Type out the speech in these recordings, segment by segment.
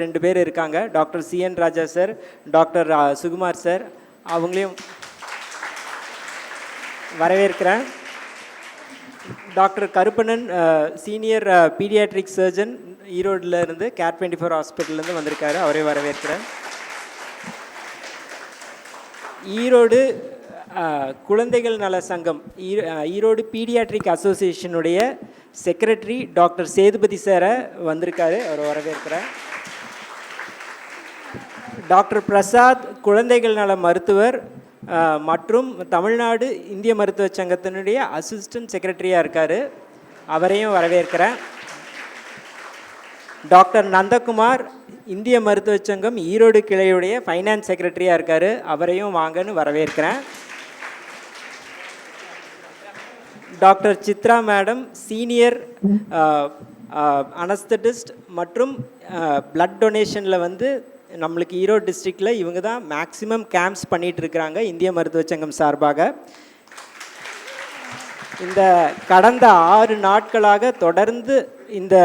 2 பேர் இருக்காங்க. Doctor CN ராஜா sir, doctor Sukumar sir. அவங்களையும் வரவேற்கிறேன். Doctor Karuppannan senior paediatric surgeon ஈரோடில் இருந்து கேர் 24 ஹாஸ்பிட்டல்லேருந்து வந்திருக்காரு. அவரே வரவேற்கிறேன். ஈரோடு குழந்தைகள் நல சங்கம் ஈரோடு பீடியாட்ரிக் அசோசியேஷனுடைய செக்ரட்டரி டாக்டர் சேதுபதி சாரை வந்திருக்காரு. அவர் வரவேற்கிறேன். டாக்டர் பிரசாத் குழந்தைகள் நல மருத்துவர் மற்றும் தமிழ்நாடு இந்திய மருத்துவ சங்கத்தினுடைய அசிஸ்டன்ட் செக்ரட்டரியாக இருக்கார். அவரையும் வரவேற்கிறேன். டாக்டர் நந்தகுமார் இந்திய மருத்துவ சங்கம் ஈரோடு கிளையுடைய ஃபைனான்ஸ் செக்ரட்டரியாக இருக்கார். அவரையும் வாங்கன்னு வரவேற்கிறேன். Doctor Chitra madam senior anaesthetist மற்றும் பிளட் டொனேஷனில் வந்து நம்மளுக்கு ஈரோடு டிஸ்ட்ரிக்டில் இவங்க தான் மேக்ஸிமம் கேம்ப்ஸ் பண்ணிகிட்டு இருக்கிறாங்க இந்திய மருத்துவ சங்கம் சார்பாக. இந்த கடந்த 6 நாட்களாக தொடர்ந்து இந்த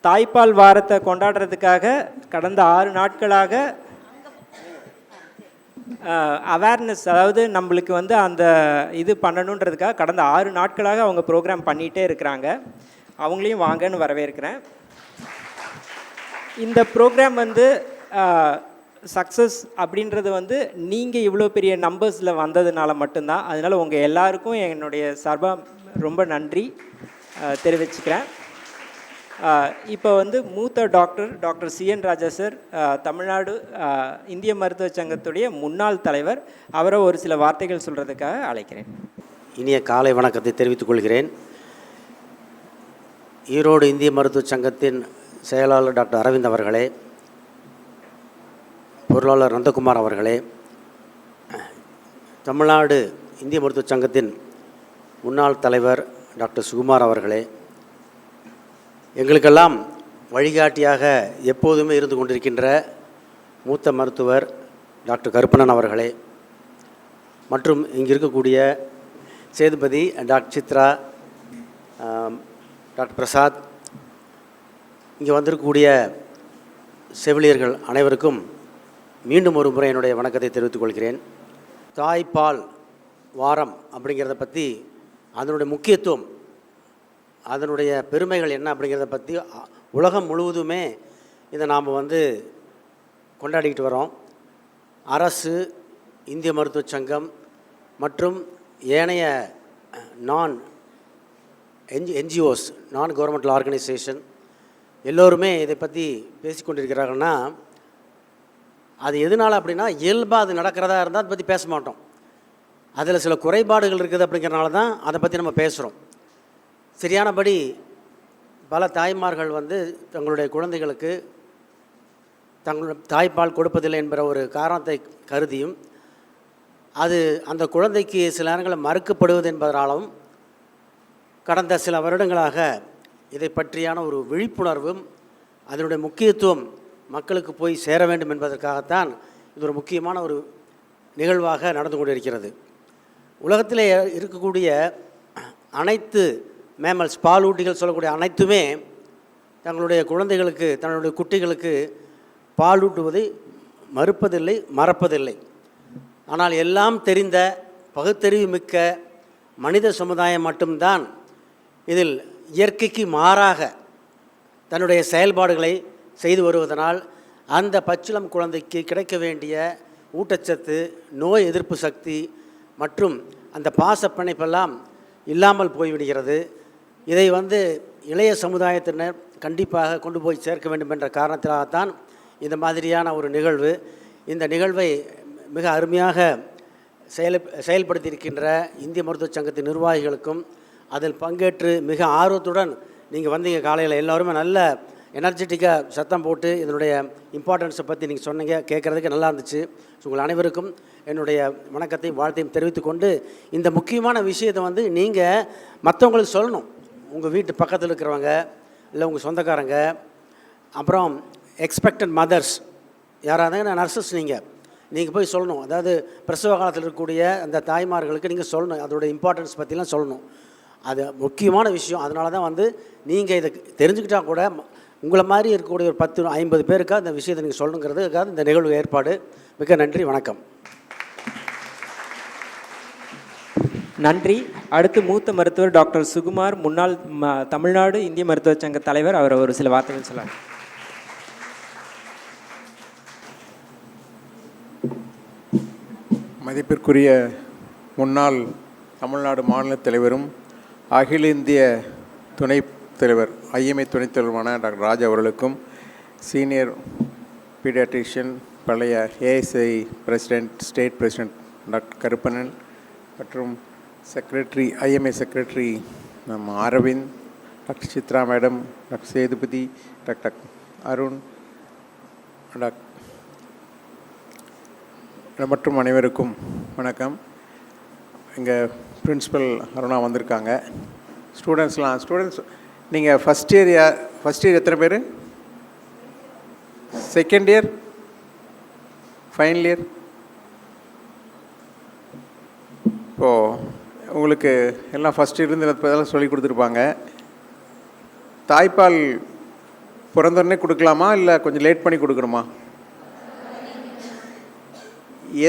தாய்ப்பால் வாரத்தை கொண்டாடுறதுக்காக கடந்த 6 நாட்களாக அவேர்னஸ், அதாவது நம்மளுக்கு வந்து அந்த இது பண்ணணுன்றதுக்காக கடந்த 6 நாட்களாக அவங்க ப்ரோக்ராம் பண்ணிகிட்டே இருக்கிறாங்க. அவங்களையும் வாங்கன்னு வரவேற்கிறேன். இந்த ப்ரோக்ராம் வந்து சக்ஸஸ் அப்படின்றது வந்து நீங்கள் இவ்வளோ பெரிய நம்பர்ஸில் வந்ததுனால மட்டும்தான். அதனால் உங்கள் எல்லாருக்கும் என்னுடைய சார்பாக ரொம்ப நன்றி தெரிவிச்சுக்கிறேன். இப்போ வந்து மூத்த டாக்டர் CN ராஜா சார், தமிழ்நாடு இந்திய மருத்துவ சங்கத்துடைய முன்னாள் தலைவர், அவரை ஒரு சில வார்த்தைகள் சொல்கிறதுக்காக அழைக்கிறேன். இனிய காலை வணக்கத்தை தெரிவித்துக் கொள்கிறேன். ஈரோடு இந்திய மருத்துவ சங்கத்தின் செயலாளர் டாக்டர் அரவிந்த் அவர்களே, பொருளாளர் நந்தகுமார் அவர்களே, தமிழ்நாடு இந்திய மருத்துவ சங்கத்தின் முன்னாள் தலைவர் டாக்டர் சுகுமார் அவர்களே, எங்களுக்கெல்லாம் வழிகாட்டியாக எப்போதுமே இருந்து கொண்டிருக்கின்ற மூத்த மருத்துவர் டாக்டர் கருப்பண்ணன் அவர்களே, மற்றும் இங்கே இருக்கக்கூடிய சேதுபதி, டாக்டர் சித்ரா, டாக்டர் பிரசாத், இங்கே வந்திருக்கக்கூடிய செவிலியர்கள் அனைவருக்கும் மீண்டும் ஒரு முறை என்னுடைய வணக்கத்தை தெரிவித்துக் கொள்கிறேன். தாய்ப்பால் வாரம் அப்படிங்கிறத பற்றி, அதனுடைய முக்கியத்துவம், அதனுடைய பெருமைகள் என்ன அப்படிங்கிறத பற்றி உலகம் முழுவதுமே இதை நாம் வந்து கொண்டாடிக்கிட்டு வரோம். அரசு, இந்திய மருத்துவ சங்கம் மற்றும் ஏனைய NGOs, நான் கவர்மெண்டல் ஆர்கனைசேஷன் எல்லோருமே இதை பற்றி பேசிக்கொண்டிருக்கிறார்கள்னா அது எதனால் அப்படின்னா, இயல்பாக அது நடக்கிறதா இருந்தால் அதை பற்றி பேச மாட்டோம். அதில் சில குறைபாடுகள் இருக்குது அப்படிங்கிறனால தான் அதை பற்றி நம்ம பேசுகிறோம். சரியானபடி பல தாய்மார்கள் வந்து தங்களுடைய குழந்தைகளுக்கு தங்களுடைய தாய்ப்பால் கொடுப்பதில்லை என்கிற ஒரு காரணத்தை கருதியும், அது அந்த குழந்தைக்கு சில நேரங்களில் மறுக்கப்படுவது என்பதனாலும் கடந்த சில வருடங்களாக இதை பற்றியான ஒரு விழிப்புணர்வும் அதனுடைய முக்கியத்துவம் மக்களுக்கு போய் சேர வேண்டும் என்பதற்காகத்தான் இது ஒரு முக்கியமான ஒரு நிகழ்வாக நடந்து கொண்டிருக்கிறது. உலகத்தில் இருக்கக்கூடிய அனைத்து மேமல்ஸ், பாலூட்டிகள் சொல்லக்கூடிய அனைத்துமே தங்களுடைய குழந்தைகளுக்கு, தங்களுடைய குட்டிகளுக்கு பாலூட்டுவதை மறுப்பதில்லை, மறப்பதில்லை. ஆனால் எல்லாம் தெரிந்த பகுத்தறிவு மிக்க மனித சமுதாயம் மட்டும்தான் இதில் இயற்கைக்கு மாறாக தன்னுடைய செயல்பாடுகளை செய்து வருவதனால் அந்த பச்சிளம் குழந்தைக்கு கிடைக்க வேண்டிய ஊட்டச்சத்து, நோய் எதிர்ப்பு சக்தி மற்றும் அந்த பாசப்பிணைப்பெல்லாம் இல்லாமல் போய்விடுகிறது. இதை வந்து இளைய சமுதாயத்தினர் கண்டிப்பாக கொண்டு போய் சேர்க்க வேண்டும் என்ற காரணத்தினால்தான் இந்த மாதிரியான ஒரு நிகழ்வு. இந்த நிகழ்வை மிக அருமையாக செயல்படுத்தியிருக்கின்ற இந்திய மருத்துவ சங்கத்தின் நிர்வாகிகளுக்கும், அதில் பங்கேற்று மிக ஆர்வத்துடன் நீங்கள் வந்தீங்க. காலையில் எல்லோருமே நல்ல எனர்ஜெட்டிக்காக சத்தம் போட்டு இதனுடைய இம்பார்ட்டன்ஸை பற்றி நீங்கள் சொன்னீங்க, கேட்குறதுக்கு நல்லா இருந்துச்சு. உங்கள் அனைவருக்கும் என்னுடைய வணக்கத்தையும் வாழ்த்தையும் தெரிவித்துக்கொண்டு, இந்த முக்கியமான விஷயத்தை வந்து நீங்கள் மற்றவங்களுக்கு சொல்லணும். உங்கள் வீட்டு பக்கத்தில் இருக்கிறவங்க, இல்லை உங்கள் சொந்தக்காரங்க, அப்புறம் எக்ஸ்பெக்டட் மதர்ஸ் யாராக இருந்தாங்க, நர்சஸ், நீங்கள் போய் சொல்லணும். அதாவது பிரசவ காலத்தில் இருக்கக்கூடிய அந்த தாய்மார்களுக்கு நீங்கள் சொல்லணும், அதோடய இம்பார்ட்டன்ஸ் பற்றிலாம் சொல்லணும். அது முக்கியமான விஷயம். அதனால தான் வந்து நீங்கள் இதை தெரிஞ்சுக்கிட்டால் கூட உங்களை மாதிரி இருக்கக்கூடிய ஒரு 10-50 பேருக்காக இந்த விஷயத்தை நீங்கள் சொல்லணுங்கிறதுக்காக இந்த நிகழ்வு ஏற்பாடு. மிக நன்றி, வணக்கம். நன்றி. அடுத்து மூத்த மருத்துவர் டாக்டர் சுகுமார், முன்னாள் தமிழ்நாடு இந்திய மருத்துவ சங்க தலைவர். அவர் ஒரு சில வார்த்தைகள் சொல்லாங்க. மதிப்பிற்குரிய முன்னாள் தமிழ்நாடு மாநில தலைவரும் அகில இந்திய துணைத் தலைவர் ஐஎம்ஏ துணைத் தலைவருமான டாக்டர் ராஜ் அவர்களுக்கும், சீனியர் பீடியாட்ரிஷியன் பழைய ASI president state president doctor Karuppannan மற்றும் செக்ரட்டரி ஐஎம்ஏ செக்ரட்டரி நம்ம Aravind, doctor Chitra madam, doctor Sethupathi, doctor Arun மற்றும் அனைவருக்கும் வணக்கம். இங்கே பிரின்ஸிபல் அருணா வந்திருக்காங்க. ஸ்டூடெண்ட்ஸ் நீங்கள் ஃபஸ்ட் இயர் எத்தனை பேர்? Second year, final year? இப்போது உங்களுக்கு எல்லாம் ஃபஸ்ட் இயர்லேருந்து இதெல்லாம் சொல்லி கொடுத்துருப்பாங்க. தாய்ப்பால் பிறந்தோடனே கொடுக்கலாமா இல்லை கொஞ்சம் லேட் பண்ணி கொடுக்கணுமா?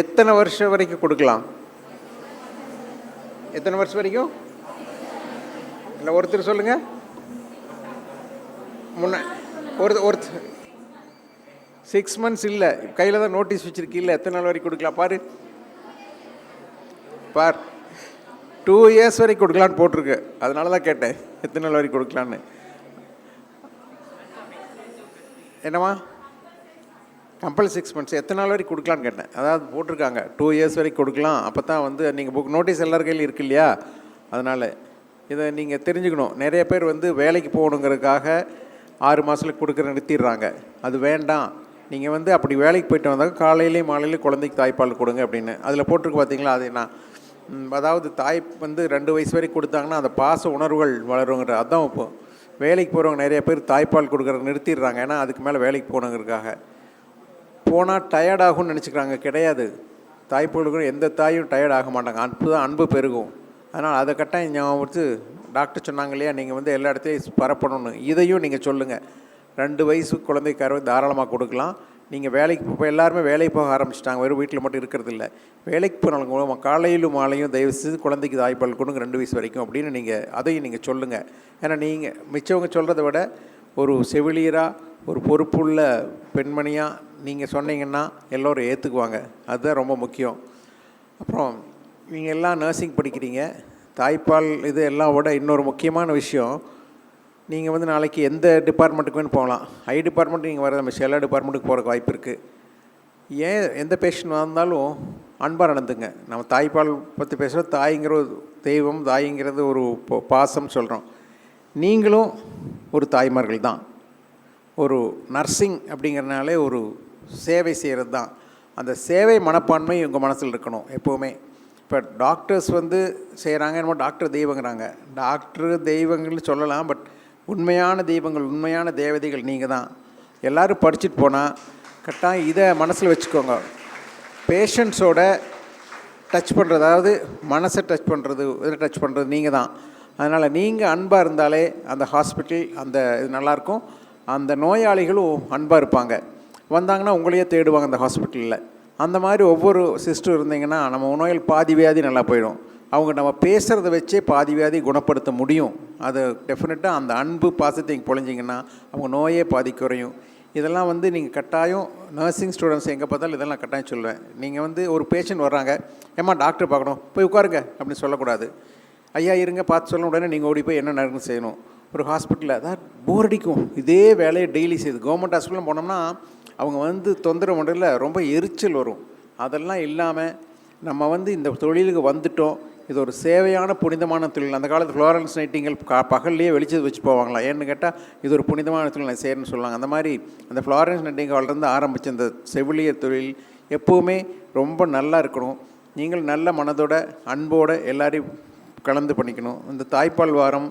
எத்தனை வருஷம் வரைக்கும் கொடுக்கலாம்? எத்தனை வருஷம் வரைக்கும்? இல்லை ஒருத்தர் சொல்லுங்கள். ஒரு 6 months இல்லை, கையில் தான் நோட்டீஸ் வச்சுருக்கீல்ல, எத்தனை நாள் வரைக்கும் கொடுக்கலாம் பார் 2 years வரைக்கும் கொடுக்கலான்னு போட்டிருக்கு. அதனால தான் கேட்டேன் எத்தனை நாள் வரைக்கும் கொடுக்கலான்னு. என்னம்மா கம்பல் 6 months எத்தனை நாள் வரைக்கும் கொடுக்கலான்னு கேட்டேன். அதாவது போட்டிருக்காங்க 2 years வரைக்கும் கொடுக்கலாம். அப்போ தான் வந்து நீங்கள் புக் நோட்டீஸ் எல்லார் கையிலும் இருக்கு இல்லையா? அதனால் இதை நீங்கள் தெரிஞ்சுக்கணும். நிறைய பேர் வந்து வேலைக்கு போகணுங்கிறதுக்காக 6 மாதத்துக்கு கொடுக்குற நிறுத்திடுறாங்க. அது வேண்டாம். நீங்கள் வந்து அப்படி வேலைக்கு போய்ட்டு வந்தால் காலையிலேயும் மாலையிலேயும் குழந்தைக்கு தாய்ப்பால் கொடுங்க அப்படின்னு அதில் போட்டிருக்கு. பார்த்தீங்களா? அது என்ன, அதாவது தாய் வந்து 2 வயசு வரைக்கும் கொடுத்தாங்கன்னா அந்த பாச உணர்வுகள் வளருங்கிற. அதுதான் இப்போ வேலைக்கு போகிறவங்க நிறைய பேர் தாய்ப்பால் கொடுக்குறத நிறுத்திடுறாங்க. ஏன்னா அதுக்கு மேலே வேலைக்கு போகணுங்கிறதுக்காக. போனால் டயர்ட் ஆகும்னு நினச்சிக்கிறாங்க. கிடையாது. தாய்ப்பால் கொடுக்குற எந்த தாயும் டயர்ட் ஆக மாட்டாங்க. அன்பு பெருகும். அதனால் அதை கட்டாயம் ஞாபகம் வச்சு டாக்டர் சொன்னாங்க இல்லையா, நீங்கள் வந்து எல்லா இடத்துலையும் பரப்பணும்னு. இதையும் நீங்கள் சொல்லுங்கள். 2 வயசு குழந்தைக்காரவை தாராளமாக கொடுக்கலாம். நீங்கள் வேலைக்கு இப்போ எல்லாருமே வேலைக்கு போக ஆரம்பிச்சிட்டாங்க. வெறும் வீட்டில் மட்டும் இருக்கிறது இல்லை. வேலைக்கு போனாலும் காலையிலும் மாலையும் தயவு செய்து குழந்தைக்கு தாய்ப்பால் கொடுங்க 2 வயசு வரைக்கும் அப்படின்னு நீங்கள் அதையும் நீங்கள் சொல்லுங்கள். ஏன்னா நீங்கள் மிச்சவங்க சொல்கிறத விட ஒரு செவிலியராக ஒரு பொறுப்புள்ள பெண்மணியாக நீங்கள் சொன்னீங்கன்னா எல்லோரும் ஏற்றுக்குவாங்க. அதுதான் ரொம்ப முக்கியம். அப்புறம் நீங்கள் எல்லாம் நர்சிங் படிக்கிறீங்க. தாய்ப்பால் இது எல்லாம் விட இன்னொரு முக்கியமான விஷயம், நீங்கள் வந்து நாளைக்கு எந்த டிபார்ட்மெண்ட்டுக்கு வேணும் போகலாம். ஐ டிபார்ட்மெண்ட் நீங்கள் வர மிச்சம் எல்லா டிபார்ட்மெண்ட்டுக்கு போகிறக்கு வாய்ப்பு இருக்குது. ஏன் எந்த பேஷண்ட் வந்தாலும் அன்பாக நடந்துங்க. நம்ம தாய்ப்பால் பற்றி பேசுகிறோம். தாய்ங்கிற ஒரு தெய்வம், தாய்ங்கிறது ஒரு பாசம் சொல்கிறோம். நீங்களும் ஒரு தாய்மார்கள் தான். ஒரு நர்சிங் அப்படிங்கிறனாலே ஒரு சேவை செய்கிறது தான். அந்த சேவை மனப்பான்மை உங்கள் மனசில் இருக்கணும் எப்போவுமே. இப்போ டாக்டர்ஸ் வந்து செய்கிறாங்க, என்னமோ டாக்டர் தெய்வங்கிறாங்க. டாக்டர் தெய்வங்கள்னு சொல்லலாம். பட் உண்மையான தெய்வங்கள், உண்மையான தேவதைகள் நீங்கள் தான். எல்லோரும் படிச்சுட்டு போனால் கரெக்டாக இதை மனசில் வச்சுக்கோங்க. பேஷண்ட்ஸோட டச் பண்ணுறது, அதாவது மனசை டச் பண்ணுறது, இதை டச் பண்ணுறது நீங்கள் தான். அதனால் நீங்கள் அன்பாக இருந்தாலே அந்த ஹாஸ்பிட்டல் அந்த இது நல்லாயிருக்கும். அந்த நோயாளிகளும் அன்பாக இருப்பாங்க. வந்தாங்கன்னா உங்களையே தேடுவாங்க அந்த ஹாஸ்பிட்டலில். அந்த மாதிரி ஒவ்வொரு சிஸ்டர் இருந்தீங்கன்னா நம்ம நோயில் பாதி வியாதி நல்லா போயிடும். அவங்க நம்ம பேசுகிறத வச்சே பாதி வியாதி குணப்படுத்த முடியும். அது டெஃபினட்டாக அந்த அன்பு பாசத்தை நீங்கள் பொழிஞ்சிங்கன்னா அவங்க நோயே பாதி குறையும். இதெல்லாம் வந்து நீங்கள் கட்டாயம் நர்சிங் ஸ்டூடெண்ட்ஸ் எங்கே பார்த்தாலும் இதெல்லாம் கட்டாயம் சொல்லுவேன். நீங்கள் வந்து ஒரு பேஷண்ட் வர்றாங்க, ஏம்மா டாக்டர் பார்க்கணும், போய் உட்காருங்க அப்படின்னு சொல்லக்கூடாது. ஐயா இருங்க பார்த்து சொல்ல உடனே நீங்கள் ஓடி போய் என்ன நடக்குன்னு செய்யணும். ஒரு ஹாஸ்பிட்டலில் அதான் போர் அடிக்கும். இதே வேலையை டெய்லி செய்யுது. கவர்மெண்ட் ஹாஸ்பிட்டலில் போனோம்னா அவங்க வந்து தொந்தரவு பண்ணுறதுல ரொம்ப எரிச்சல் வரும். அதெல்லாம் இல்லாமல் நம்ம வந்து இந்த தொழிலுக்கு வந்துட்டோம். இது ஒரு சேவையான புனிதமான தொழில். அந்த காலத்தில் ஃப்ளோரன்ஸ் நைட்டிங்கல் பகல்லையே வெளிச்சது வச்சு போவாங்களாம். ஏன்னு கேட்டால் இது ஒரு புனிதமான தொழில் நான் செய்யணும்னு சொல்லுவாங்க. அந்த மாதிரி அந்த ஃப்ளோரன்ஸ் நைட்டிங்கல்லேருந்து ஆரம்பித்த இந்த செவிலியர் தொழில் எப்போவுமே ரொம்ப நல்லா இருக்கணும். நீங்கள் நல்ல மனதோட அன்போடு எல்லாரையும் கலந்து பண்ணிக்கணும். இந்த தாய்ப்பால் வாரம்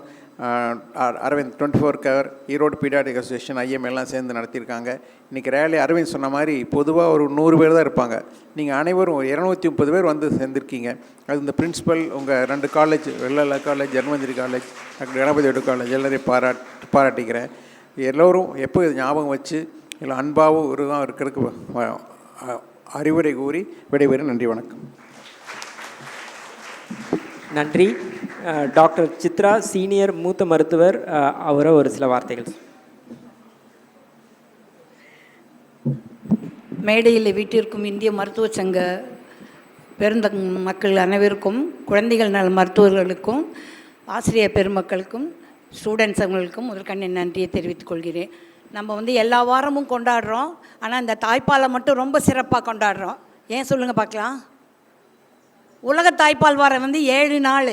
Aravind 24 Erode paediatric association IM எல்லாம் சேர்ந்து நடத்தியிருக்காங்க. இன்றைக்கி ரேலி அரவிந்த் சொன்ன மாதிரி பொதுவாக ஒரு 100 பேர் தான் இருப்பாங்க. நீங்கள் அனைவரும் 230 பேர் வந்து சேர்ந்துருக்கீங்க. அது இந்த பிரின்ஸிபல், உங்கள் 2 காலேஜ், வெள்ளலா காலேஜ், ஜெர்மந்திரி காலேஜ், டாக்டர் கணபதியோட காலேஜ் எல்லாரையும் பாராட்டிக்கிறேன். எல்லோரும் எப்போ இது ஞாபகம் வச்சு இல்லை அன்பாகவும் ஒரு தான் இருக்கிறதுக்கு அறிவுரை கூறி விடைபெறும். நன்றி, வணக்கம். நன்றி. டாக்டர் சித்ரா சீனியர் மூத்த மருத்துவர், அவரை ஒரு சில வார்த்தைகள். மேடையில் வீட்டிற்கும் இந்திய மருத்துவ சங்க பெருந்த மக்கள் அனைவருக்கும், குழந்தைகள் நல மருத்துவர்களுக்கும், ஆசிரியர் பெருமக்களுக்கும், ஸ்டூடெண்ட்ஸ் அவங்களுக்கும் முதற்கண் நன்றியை தெரிவித்துக் கொள்கிறேன். நம்ம வந்து எல்லா வாரமும் கொண்டாடுறோம், ஆனால் இந்த தாய்ப்பாலை மட்டும் ரொம்ப சிறப்பாக கொண்டாடுறோம். ஏன் சொல்லுங்கள் பார்க்கலாம். உலக தாய்ப்பால் வாரம் வந்து 7 நாள்,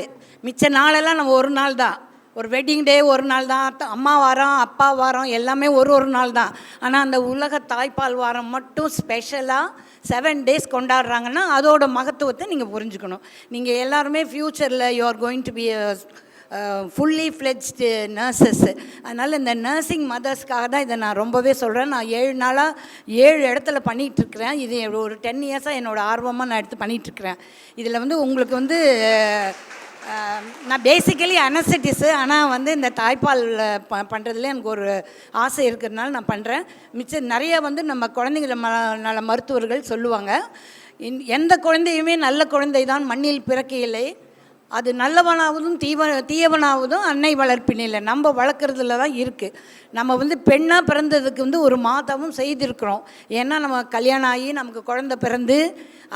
மிச்ச நாளெல்லாம் நம்ம ஒரு நாள் தான். ஒரு வெட்டிங் டே ஒரு நாள் தான், அம்மா வாரம் அப்பா வாரம் எல்லாமே ஒரு நாள் தான். ஆனால் அந்த உலக தாய்ப்பால் வாரம் மட்டும் ஸ்பெஷலாக 7 டேஸ் கொண்டாடுறாங்கன்னா அதோட மகத்துவத்தை நீங்கள் புரிஞ்சுக்கணும். நீங்கள் எல்லாருமே ஃப்யூச்சரில் you are going to be fully fledged nurses. அதனால் இந்த நர்சிங் மதர்ஸ்க்காக தான் இதை நான் ரொம்பவே சொல்கிறேன். நான் 7 நாளாக 7 இடத்துல பண்ணிகிட்ருக்கிறேன். இது ஒரு 10 இயர்ஸாக என்னோடய ஆர்வமாக நான் எடுத்து பண்ணிகிட்ருக்கிறேன். இதில் வந்து உங்களுக்கு வந்து நான் பேசிக்கலி அனஸ்தட்டிஸு, ஆனால் வந்து இந்த தாய்ப்பால் பண்ணுறதுல எனக்கு ஒரு ஆசை இருக்கிறதுனால நான் பண்ணுறேன். மிச்சம் நிறைய வந்து நம்ம குழந்தைங்கள நல மருத்துவர்கள் சொல்லுவாங்க, எந்த குழந்தையுமே நல்ல குழந்தை தான் மண்ணில் பிறக்கையில்லை, அது நல்லவனாவதும் தீயவனாவதும் அன்னை வளர்ப்பினில்லை. நம்ம வளர்க்குறதுல தான் இருக்குது. நம்ம வந்து பெண்ணாக பிறந்ததுக்கு வந்து ஒரு மாதமும் செய்திருக்கிறோம். ஏன்னா நம்ம கல்யாணம் ஆகி நமக்கு குழந்தை பிறந்து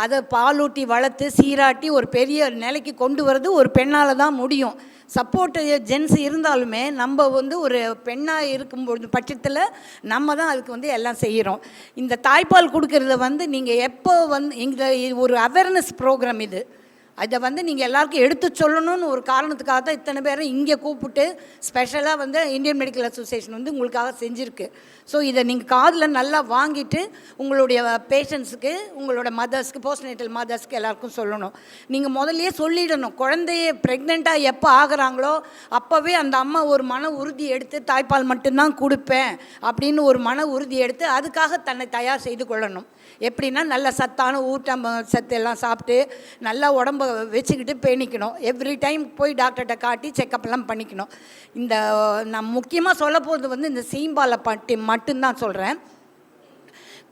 அதை பாலூட்டி வளர்த்து சீராட்டி ஒரு பெரிய நிலைக்கு கொண்டு வரது ஒரு பெண்ணால் தான் முடியும். சப்போர்ட்டு ஜென்ஸ் இருந்தாலுமே நம்ம வந்து ஒரு பெண்ணாக இருக்கும்பொழுது பட்சத்தில் நம்ம தான் அதுக்கு வந்து எல்லாம் செய்கிறோம். இந்த தாய்ப்பால் கொடுக்கறத வந்து நீங்கள் எப்போ வந்து எங்கள் ஒரு அவேர்னஸ் ப்ரோக்ராம் இது, அதை வந்து நீங்கள் எல்லாருக்கும் எடுத்து சொல்லணும்னு ஒரு காரணத்துக்காக தான் இத்தனை பேரை இங்கே கூப்பிட்டு ஸ்பெஷலாக வந்து இந்தியன் மெடிக்கல் அசோசியேஷன் வந்து உங்களுக்காக செஞ்சுருக்கு. ஸோ இதை நீங்கள் காதில் நல்லா வாங்கிட்டு உங்களுடைய பேஷண்ட்ஸுக்கு, உங்களோட மதர்ஸ்க்கு, போஸ்ட்நேட்டல் மதர்ஸ்க்கு எல்லாருக்கும் சொல்லணும். நீங்கள் முதல்லையே சொல்லிடணும். குழந்தைய ப்ரெக்னெண்ட்டாக எப்போ ஆகுறாங்களோ அப்போவே அந்த அம்மா ஒரு மன உறுதி எடுத்து தாய்ப்பால் மட்டும்தான் கொடுப்பேன் அப்படின்னு ஒரு மன உறுதி எடுத்து அதுக்காக தன்னை தயார் செய்து கொள்ளணும். எப்படின்னா நல்ல சத்தான ஊட்டம் சத்து எல்லாம் சாப்பிட்டு நல்லா உடம்ப வச்சுக்கிட்டு பேணிக்கணும். எவ்ரி டைம் போய் டாக்டர்கிட்ட காட்டி செக்கப்லாம் பண்ணிக்கணும். இந்த நான் முக்கியமாக சொல்ல போகிறது வந்து இந்த சீம்பாலை பட்டி மட்டும்தான் சொல்கிறேன்.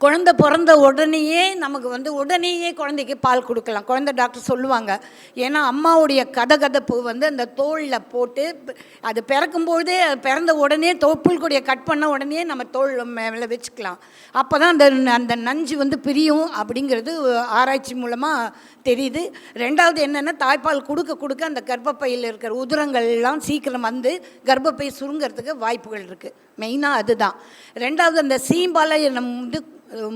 குழந்தை பிறந்த உடனேயே நமக்கு வந்து உடனேயே குழந்தைக்கு பால் கொடுக்கலாம். குழந்தை டாக்டர் சொல்லுவாங்க. ஏன்னா அம்மாவுடைய கதகதப்பு வந்து அந்த தோலில் போட்டு அது பிறக்கும்போதே பிறந்த உடனே புல்கொடியை கட் பண்ண உடனே நம்ம தோல் மேலே வச்சுக்கலாம். அப்போ தான் அந்த நஞ்சு வந்து பிரியும் அப்படிங்கிறது ஆராய்ச்சி மூலமாக தெரியுது. ரெண்டாவது என்னென்னா தாய்ப்பால் கொடுக்க அந்த கர்ப்பப்பையில் இருக்கிற உதிரங்கள்லாம் சீக்கிரம் வந்து கர்ப்பப்பை சுருங்கிறதுக்கு வாய்ப்புகள் இருக்குது. மெயினாக அதுதான். ரெண்டாவது அந்த சீம்பாலை நம்ம வந்து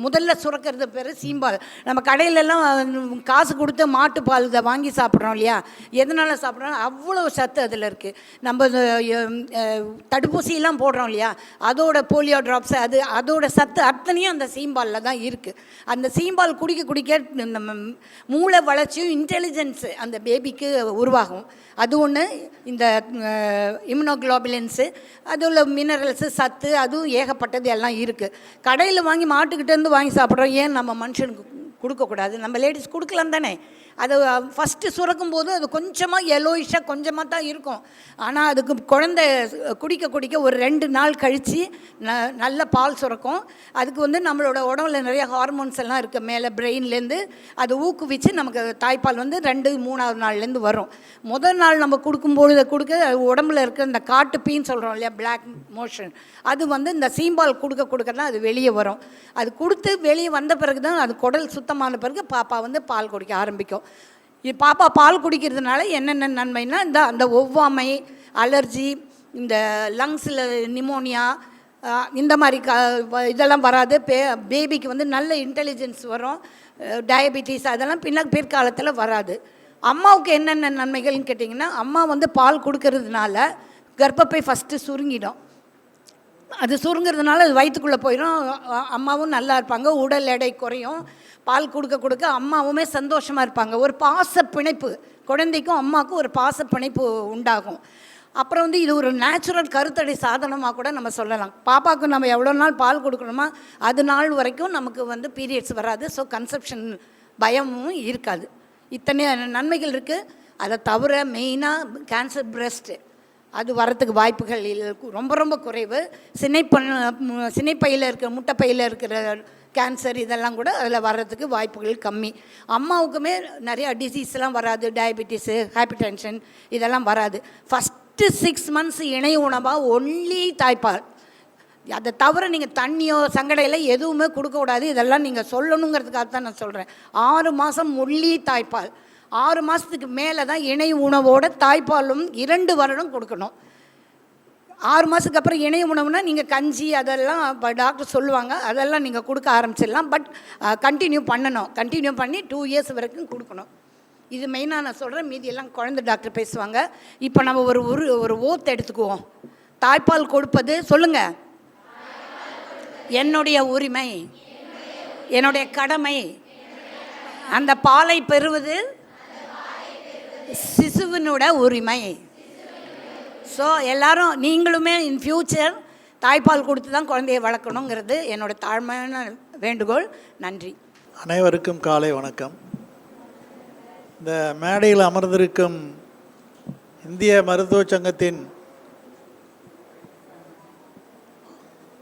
முதல்ல சுரக்கிறது பேர் சீம்பால். நம்ம கடையிலெல்லாம் காசு கொடுத்து மாட்டுப்பால் இதை வாங்கி சாப்பிட்றோம் இல்லையா, எதனால் சாப்பிட்றோம், அவ்வளோ சத்து அதில் இருக்குது. நம்ம தடுப்பூசியெல்லாம் போடுறோம் இல்லையா, அதோட போலியோ ட்ராப்ஸு அதோட சத்து அத்தனையும் அந்த சீம்பாலில் தான் இருக்குது. அந்த சீம்பால் குடிக்க நம்ம மூளை வளர்ச்சியும் இன்டெலிஜென்ஸு அந்த பேபிக்கு உருவாகும். அது ஒன்று. இந்த இம்யூனோகுளோபுலின்ஸு, அதில் மினரல்ஸு, சத்து, அதுவும் ஏகப்பட்டது எல்லாம் இருக்குது. கடையில் வாங்கி மாட்டுக்கிட்டேருந்து வாங்கி சாப்பிட்றோம். ஏன் நம்ம மனுஷனுக்கு கொடுக்கக்கூடாது? நம்ம லேடிஸ் கொடுக்கலாம் தானே. அது ஃபஸ்ட்டு சுரக்கும்போது அது கொஞ்சமாக எல்லோயிஷாக கொஞ்சமாக தான் இருக்கும். ஆனால் அதுக்கு குழந்தை குடிக்க ஒரு 2 நாள் கழித்து நல்ல பால் சுரக்கும். அதுக்கு வந்து நம்மளோட உடம்புல நிறைய ஹார்மோன்ஸ் எல்லாம் இருக்குது மேலே பிரெயின்லேருந்து. அது ஊக்குவிச்சு நமக்கு தாய்ப்பால் வந்து 2-3ஆவது நாள்லேருந்து வரும். முதல் நாள் நம்ம கொடுக்கும்பொழுது உடம்புல இருக்க இந்த காட்டுப்பீன்னு சொல்கிறோம் இல்லையா, பிளாக் மோஷன், அது வந்து இந்த சீம்பால் கொடுக்க தான் அது வெளியே வரும். அது கொடுத்து வெளியே வந்த பிறகு தான் அது குடல் சுத்தமான பிறகு பாப்பா வந்து பால் குடிக்க ஆரம்பிக்கும். இது பாப்பா பால் குடிக்கிறதுனால என்னென்ன நன்மைனா, அந்த ஒவ்வாமை, அலர்ஜி, இந்த லங்ஸில் நிமோனியா, இந்த மாதிரி இதெல்லாம் வராது. பேபிக்கு வந்து நல்ல இன்டெலிஜென்ஸ் வரும். டயபிட்டிஸ் அதெல்லாம் பிற்காலத்தில் வராது. அம்மாவுக்கு என்னென்ன நன்மைகள்னு கேட்டிங்கன்னா, அம்மா வந்து பால் கொடுக்கறதுனால கர்ப்பப்பை ஃபஸ்ட்டு சுருங்கிடும். அது சுருங்கிறதுனால அது வயிற்றுக்குள்ளே போயிடும். அம்மாவும் நல்லா இருப்பாங்க, உடல் எடை குறையும். பால் கொடுக்க அம்மாவுமே சந்தோஷமாக இருப்பாங்க. ஒரு பாச பிணைப்பு, குழந்தைக்கும் அம்மாவுக்கும் ஒரு பாச பிணைப்பு உண்டாகும். அப்புறம் வந்து இது ஒரு நேச்சுரல் கருத்தடை சாதனமாக கூட நம்ம சொல்லலாம். பாப்பாவுக்கு நம்ம எவ்வளோ நாள் பால் கொடுக்கணுமோ அது நாள் வரைக்கும் நமக்கு வந்து பீரியட்ஸ் வராது. ஸோ கன்செப்ஷன் பயமும் இருக்காது. இத்தனை நன்மைகள் இருக்குது. அதை தவிர மெயினாக கேன்சர் பிரெஸ்ட்டு, அது வரத்துக்கு வாய்ப்புகள் ரொம்ப ரொம்ப குறைவு. சினைப்பையில் இருக்கிற முட்டைப்பையில் இருக்கிற கேன்சர் இதெல்லாம் கூட அதில் வர்றதுக்கு வாய்ப்புகள் கம்மி. அம்மாவுக்குமே நிறையா டிசீஸ்லாம் வராது, டயபெட்டிஸு, ஹைப்பர்டென்ஷன் இதெல்லாம் வராது. ஃபஸ்ட்டு 6 months இணை உணவாக ஒன்லி தாய்ப்பால். அதை தவிர நீங்கள் தண்ணியோ சங்கடையில் எதுவுமே கொடுக்கக்கூடாது. இதெல்லாம் நீங்கள் சொல்லணுங்கிறதுக்காக தான் நான் சொல்கிறேன். 6 மாதம் ஒன்லி தாய்ப்பால். 6 மாதத்துக்கு மேலே தான் இணை உணவோட தாய்ப்பாலும் 2 வருடம் கொடுக்கணும். 6 மாதத்துக்கு அப்புறம் இணை உணவுனா நீங்கள் கஞ்சி அதெல்லாம் இப்போ டாக்டர் சொல்லுவாங்க, அதெல்லாம் நீங்கள் கொடுக்க ஆரம்பிச்சிடலாம். பட் கண்டினியூ பண்ணணும். கண்டினியூ பண்ணி 2 years வரைக்கும் கொடுக்கணும். இது மெயினாக நான் சொல்கிறேன். மீதியெல்லாம் குழந்தை டாக்டர் பேசுவாங்க. இப்போ நம்ம ஒரு ஓத் எடுத்துக்குவோம். தாய்ப்பால் கொடுப்பது சொல்லுங்கள், என்னுடைய உரிமை, என்னுடைய கடமை. அந்த பாலை பெறுவது சிசுவினோட உரிமை. ஸோ எல்லாரும் நீங்களுமே இன் ஃப்யூச்சர் தாய்ப்பால் கொடுத்து தான் குழந்தையை வளர்க்கணுங்கிறது என்னோடய தாழ்மையான வேண்டுகோள். நன்றி. அனைவருக்கும் காலை வணக்கம். இந்த மேடையில் அமர்ந்திருக்கும் இந்திய மருத்துவ சங்கத்தின்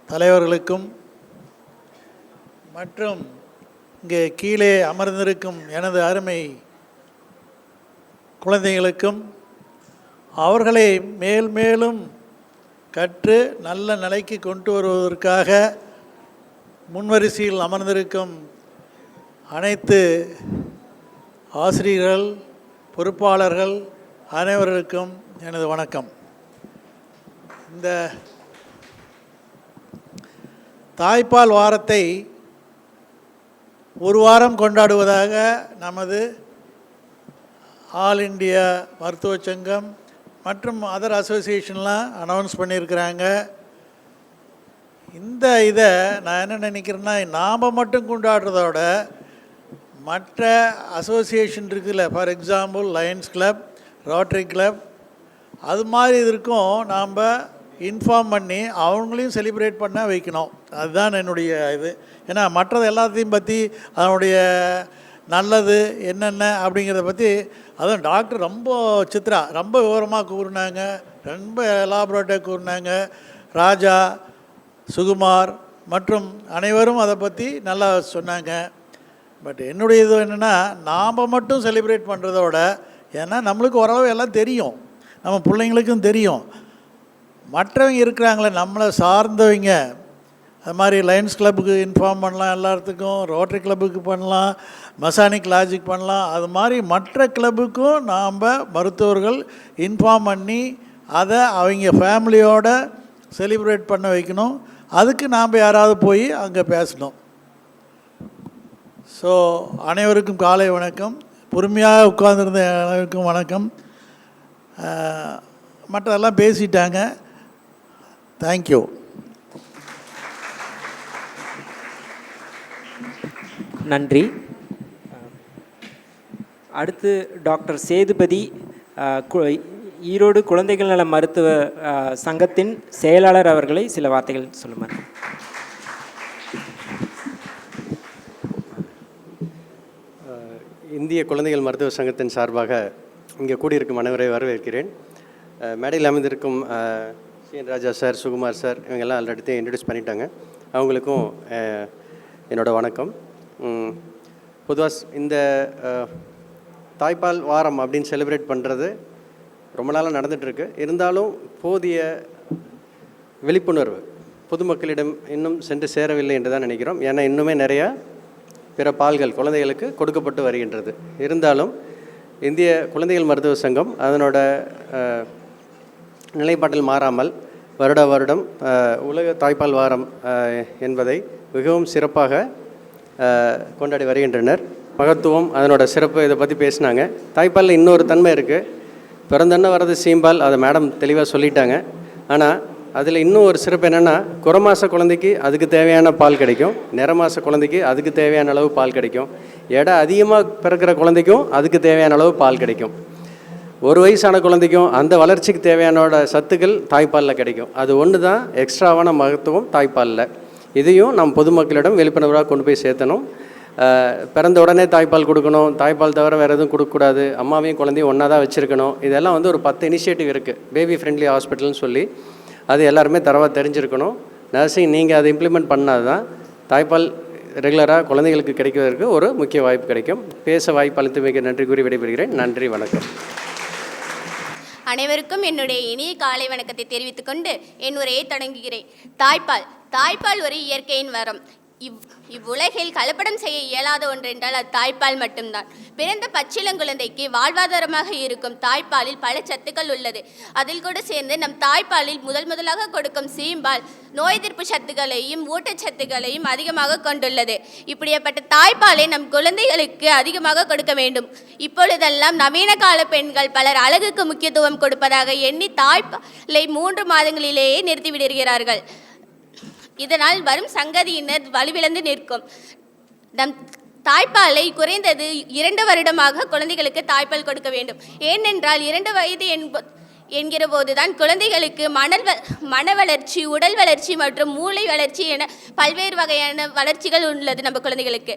தலைவர்களுக்கும் மற்றும் இங்கே கீழே அமர்ந்திருக்கும் எனது அருமை குழந்தைகளுக்கும் அவர்களை மேலும் கற்று நல்ல நிலைக்கு கொண்டு வருவதற்காக முன்வரிசையில் அமர்ந்திருக்கும் அனைத்து ஆசிரியர்கள், பொறுப்பாளர்கள் அனைவருக்கும் எனது வணக்கம். இந்த தாய்ப்பால் வாரத்தை ஒரு வாரம் கொண்டாடுவதாக நமது ஆல் இண்டியா மருத்துவ சங்கம் மற்றும் அதர் அசோசியேஷன்லாம் அனௌன்ஸ் பண்ணியிருக்கிறாங்க. இந்த இதை நான் என்ன நினைக்கிறேன்னா, நாம் மட்டும் கொண்டாடுறதோட மற்ற அசோசியேஷன் இருக்குல்ல, for example Lions club, rotary club, அது மாதிரி இதுக்கும் நாம் இன்ஃபார்ம் பண்ணி அவங்களையும் செலிப்ரேட் பண்ண வைக்கணும். அதுதான் என்னுடைய இது. ஏன்னா மற்றது எல்லாத்தையும் பற்றி அதனுடைய நல்லது என்னென்ன அப்படிங்கிறத பற்றி அதுவும் டாக்டர் சித்ரா ரொம்ப விவரமாக கூறினாங்க, ரொம்ப எலாபரேட்டாக கூறினாங்க. ராஜா, சுகுமார் மற்றும் அனைவரும் அதை பற்றி நல்லா சொன்னாங்க. பட் என்னுடைய இது என்னென்னா, நாம் மட்டும் செலிப்ரேட் பண்ணுறதோட, ஏன்னா நம்மளுக்கு ஓரளவு எல்லாம் தெரியும், நம்ம பிள்ளைங்களுக்கும் தெரியும், மற்றவங்க இருக்கிறாங்களே நம்மளை சார்ந்தவங்க, அது மாதிரி லயன்ஸ் கிளப்புக்கு இன்ஃபார்ம் பண்ணலாம், எல்லாத்துக்கும் ரோட்டரி கிளப்புக்கு பண்ணலாம், மெசானிக் லாஜிக் பண்ணலாம். அது மாதிரி மற்ற கிளப்புக்கும் நாம் மருத்துவர்கள் இன்ஃபார்ம் பண்ணி அதை அவங்க ஃபேமிலியோட செலிப்ரேட் பண்ண வைக்கணும். அதுக்கு நாம் யாராவது போய் அங்கே பேசணும். ஸோ அனைவருக்கும் காலை வணக்கம். பொறுமையாக உட்கார்ந்துருந்த அனைவருக்கும் வணக்கம். மற்றதெல்லாம் பேசிட்டாங்க. தேங்க்யூ. நன்றி. அடுத்து டாக்டர் சேதுபதி, ஈரோடு குழந்தைகள் நல மருத்துவ சங்கத்தின் செயலாளர் அவர்களை சில வார்த்தைகள் சொல்லுமாறு. இந்திய குழந்தைகள் மருத்துவ சங்கத்தின் சார்பாக இங்கே கூடியிருக்கும் அனைவரை வரவேற்கிறேன். மேடையில் அமைந்திருக்கும் CN ராஜா சார், சுகுமார் சார், இவங்கெல்லாம் ஆல்ரெடி இன்ட்ரடியூஸ் பண்ணிட்டாங்க. அவங்களுக்கும் என்னோடய வணக்கம். பொதுவாக இந்த தாய்ப்பால் வாரம் அப்படின்னு செலிப்ரேட் பண்ணுறது ரொம்ப நாளாக நடந்துகிட்ருக்கு. இருந்தாலும் போதிய விழிப்புணர்வு பொதுமக்களிடம் இன்னும் சென்று சேரவில்லை என்று தான் நினைக்கிறோம். ஏன்னா இன்னுமே நிறையா பிற பால்கள் குழந்தைகளுக்கு கொடுக்கப்பட்டு வருகின்றது. இருந்தாலும் இந்திய குழந்தைகள் மருத்துவ சங்கம் அதனோட நிலைப்பாட்டில் மாறாமல் வருடம் உலக தாய்ப்பால் வாரம் என்பதை மிகவும் சிறப்பாக கொண்டாடி வருகின்றனர். மகத்துவம், அதனோட சிறப்பு, இதை பற்றி பேசினாங்க. தாய்ப்பாலில் இன்னொரு தன்மை இருக்குது. பிறந்தன்ன வர்றது சீம்பால், அதை மேடம் தெளிவாக சொல்லிட்டாங்க. ஆனால் அதில் இன்னும் ஒரு சிறப்பு என்னென்னா, குறமாச குழந்தைக்கு அதுக்கு தேவையான பால் கிடைக்கும், நிறமாச குழந்தைக்கு அதுக்கு தேவையான அளவு பால் கிடைக்கும், எடை அதிகமாக பிறக்கிற குழந்தைக்கும் அதுக்கு தேவையான அளவு பால் கிடைக்கும், 1 வயசான குழந்தைக்கும் அந்த வளர்ச்சிக்கு தேவையானோட சத்துக்கள் தாய்ப்பாலில் கிடைக்கும். அது ஒன்று தான் எக்ஸ்ட்ராவான மகத்துவம் தாய்ப்பாலில். இதையும் நம் பொதுமக்களிடம் விழிப்புணர்வாக கொண்டு போய் சேர்த்தணும். பிறந்த உடனே தாய்ப்பால் கொடுக்கணும், தாய்ப்பால் தவிர வேறு எதுவும் கொடுக்கக்கூடாது, அம்மாவையும் குழந்தையும் ஒன்றா தான் வச்சுருக்கணும். இதெல்லாம் வந்து ஒரு 10 இனிஷியேட்டிவ் இருக்குது பேபி ஃப்ரெண்ட்லி ஹாஸ்பிட்டல்னு சொல்லி. அது எல்லாருமே தரவாக தெரிஞ்சிருக்கணும். நர்சிங் நீங்கள் அதை இம்ப்ளிமெண்ட் பண்ணால் தான் தாய்ப்பால் ரெகுலராக குழந்தைகளுக்கு கிடைக்கிறதுக்கு ஒரு முக்கிய வாய்ப்பு கிடைக்கும். பேச வாய்ப்பு அளித்து மிக நன்றி கூறி விடைபெறுகிறேன். நன்றி, வணக்கம். அனைவருக்கும் என்னுடைய இனிய காலை வணக்கத்தை தெரிவித்துக் கொண்டு என் உரையை தொடங்குகிறேன். தாய்ப்பால் ஒரு இயற்கையின் வரம். இவ்வுலகில் கலப்படம் செய்ய இயலாத ஒன்றென்றால் அது தாய்ப்பால் மட்டும்தான். பிறந்த பச்சிளங்குழந்தைக்கு வாழ்வாதாரமாக இருக்கும் தாய்ப்பாலில் பல சத்துக்கள் உள்ளது. அதில் கூட சேர்ந்து நம் தாய்ப்பாலில் முதலாக கொடுக்கும் சீம்பால் நோய் எதிர்ப்பு சத்துக்களையும் ஊட்டச்சத்துக்களையும் அதிகமாக கொண்டுள்ளது. இப்படிப்பட்ட தாய்ப்பாலை நம் குழந்தைகளுக்கு அதிகமாக கொடுக்க வேண்டும். இப்பொழுதெல்லாம் நவீன கால பெண்கள் பலர் அழகுக்கு முக்கியத்துவம் கொடுப்பதாக எண்ணி தாய்ப்பாலை 3 மாதங்களிலேயே நிறுத்திவிடுகிறார்கள். இதனால் வரும் சங்கதியினர் வலுவிழந்து நிற்கும். நம் தாய்ப்பாலை குறைந்தது 2 வருடமாக குழந்தைகளுக்கு தாய்ப்பால் கொடுக்க வேண்டும். ஏனென்றால் 2 வயது என்கிற போதுதான் குழந்தைகளுக்கு மன வளர்ச்சி, உடல் வளர்ச்சி மற்றும் மூளை வளர்ச்சி என பல்வேறு வகையான வளர்ச்சிகள் உள்ளது நம்ம குழந்தைகளுக்கு.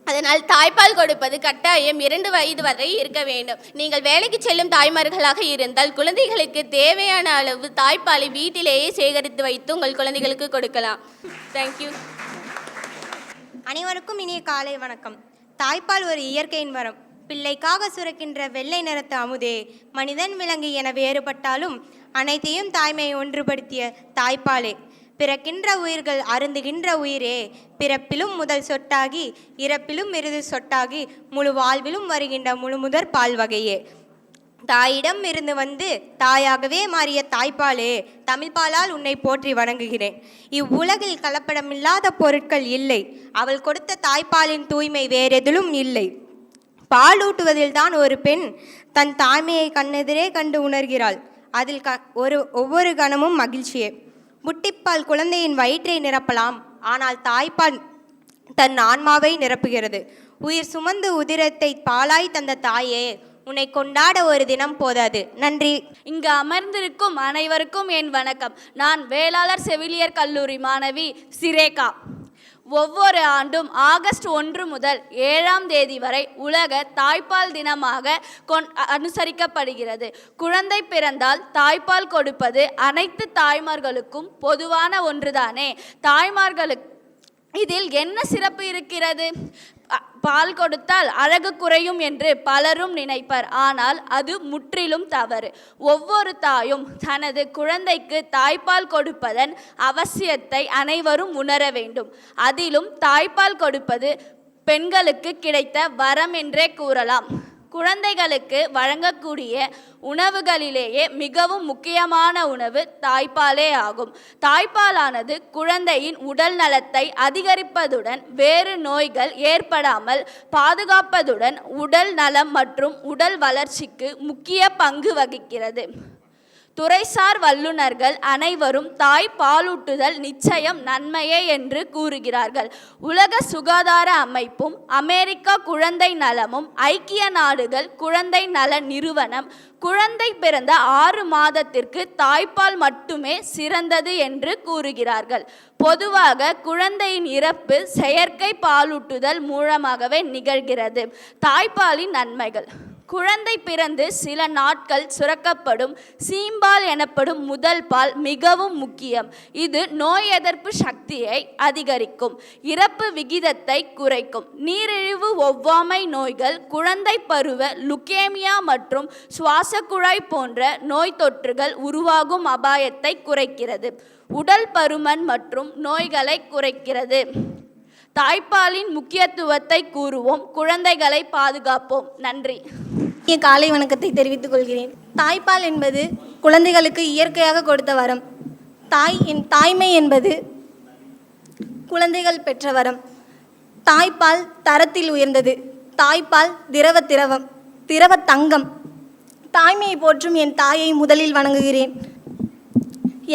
அதனால் தாய்ப்பால் கொடுப்பது கட்டாயம் 2 வயது வரை இருக்க வேண்டும். நீங்கள் வேலைக்கு செல்லும் தாய்மார்களாக இருந்தால் குழந்தைகளுக்கு தேவையான அளவு தாய்ப்பாலை வீட்டிலேயே சேகரித்து வைத்து உங்கள் குழந்தைகளுக்கு கொடுக்கலாம். தேங்க்யூ. அனைவருக்கும் இனிய காலை வணக்கம். தாய்ப்பால் ஒரு இயற்கையின் வரம். பிள்ளைக்காக சுரக்கின்ற வெள்ளை நிறத்து அமுதே, மனிதன் விலங்கு என வேறுபட்டாலும் அனைத்தையும் தாய்மையை ஒன்றுபடுத்திய தாய்ப்பாலே. பிறக்கின்ற உயிர்கள் அருந்துகின்ற உயிரே, பிறப்பிலும் முதல் சொட்டாகி இறப்பிலும் இறுதி சொட்டாகி முழு வாழ்விலும் வருகின்ற முழுமுதற் பால் வகையே. தாயிடம் இருந்து வந்து தாயாகவே மாறிய தாய்ப்பாலே, தமிழ்பாலால் உன்னை போற்றி வணங்குகிறேன். இவ்வுலகில் கலப்படமில்லாத பொருட்கள் இல்லை. அவள் கொடுத்த தாய்ப்பாலின் தூய்மை வேறெதிலும் இல்லை. பாலூட்டுவதில் தான் ஒரு பெண் தன் தாய்மையை கண்ணெதிரே கண்டு உணர்கிறாள். அதில் ஒவ்வொரு கணமும் மகிழ்ச்சியே. முட்டிப்பால் குழந்தையின் வயிற்றை நிரப்பலாம், ஆனால் தாய்ப்பால் தன் ஆன்மாவை நிரப்புகிறது. உயிர் சுமந்து உதிரத்தை பாலாய் தந்த தாயே, உன்னை கொண்டாட ஒரு தினம் போதாது. நன்றி. இங்கு அமர்ந்திருக்கும் அனைவருக்கும் என் வணக்கம். நான் வேளாளர் செவிலியர் கல்லூரி மாணவி சிரேகா. ஒவ்வொரு ஆண்டும் ஆகஸ்ட் 1 முதல் 7ஆம் தேதி வரை உலக தாய்ப்பால் தினமாக அனுசரிக்கப்படுகிறது. குழந்தை பிறந்தால் தாய்ப்பால் கொடுப்பது அனைத்து தாய்மார்களுக்கும் பொதுவான ஒன்றுதானே. தாய்மார்களுக்கு இதில் என்ன சிறப்பு இருக்கிறது? பால் கொடுத்தால் அழகு குறையும் என்று பலரும் நினைப்பர். ஆனால் அது முற்றிலும் தவறு. ஒவ்வொரு தாயும் தனது குழந்தைக்கு தாய்ப்பால் கொடுப்பதன் அவசியத்தை அனைவரும் உணர வேண்டும். அதிலும் தாய்ப்பால் கொடுப்பது பெண்களுக்கு கிடைத்த வரம் என்றே கூறலாம். குழந்தைகளுக்கு வழங்கக்கூடிய உணவுகளிலேயே மிகவும் முக்கியமான உணவு தாய்ப்பாலே ஆகும். தாய்ப்பாலானது குழந்தையின் உடல் நலத்தை அதிகரிப்பதுடன் வேறு நோய்கள் ஏற்படாமல் பாதுகாப்பதுடன் உடல் நலம் மற்றும் உடல் வளர்ச்சிக்கு முக்கிய பங்கு வகிக்கிறது. துறைசார் வல்லுநர்கள் அனைவரும் தாய் பாலூட்டுதல் நிச்சயம் நன்மையே என்று கூறுகிறார்கள். உலக சுகாதார அமைப்பும் அமெரிக்கா குழந்தை நலமும் ஐக்கிய நாடுகள் குழந்தை நல நிறுவனம் குழந்தை பிறந்த 6 மாதத்திற்கு தாய்ப்பால் மட்டுமே சிறந்தது என்று கூறுகிறார்கள். பொதுவாக குழந்தையின் இறப்பு செயற்கை பாலூட்டுதல் மூலமாகவே நிகழ்கிறது. தாய்ப்பாலின் நன்மைகள்: குழந்தை பிறந்து சில நாட்கள் சுரக்கப்படும் சீம்பால் எனப்படும் முதல் பால் மிகவும் முக்கியம். இது நோய் எதிர்ப்பு சக்தியை அதிகரிக்கும், இறப்பு விகிதத்தை குறைக்கும், நீரிழிவு ஒவ்வாமை நோய்கள், குழந்தை பருவ லுக்கேமியா மற்றும் சுவாச குழாய் போன்ற நோய் தொற்றுகள் உருவாகும் அபாயத்தை குறைக்கிறது, உடல் பருமன் மற்றும் நோய்களை குறைக்கிறது. தாய்ப்பாலின் முக்கியத்துவத்தை கூறுவோம், குழந்தைகளை பாதுகாப்போம். நன்றி. காலை வணக்கத்தை தெரிவித்துக் கொள்கிறேன். தாய்ப்பால் என்பது குழந்தைகளுக்கு இயற்கையாக கொடுத்த வரம். தாய்மை என்பது குழந்தைகள் பெற்ற வரம். தாய்ப்பால் தரத்தில் உயர்ந்தது. தாய்ப்பால் திரவ தங்கம். தாய்மையை போற்றும் என் தாயை முதலில் வணங்குகிறேன்.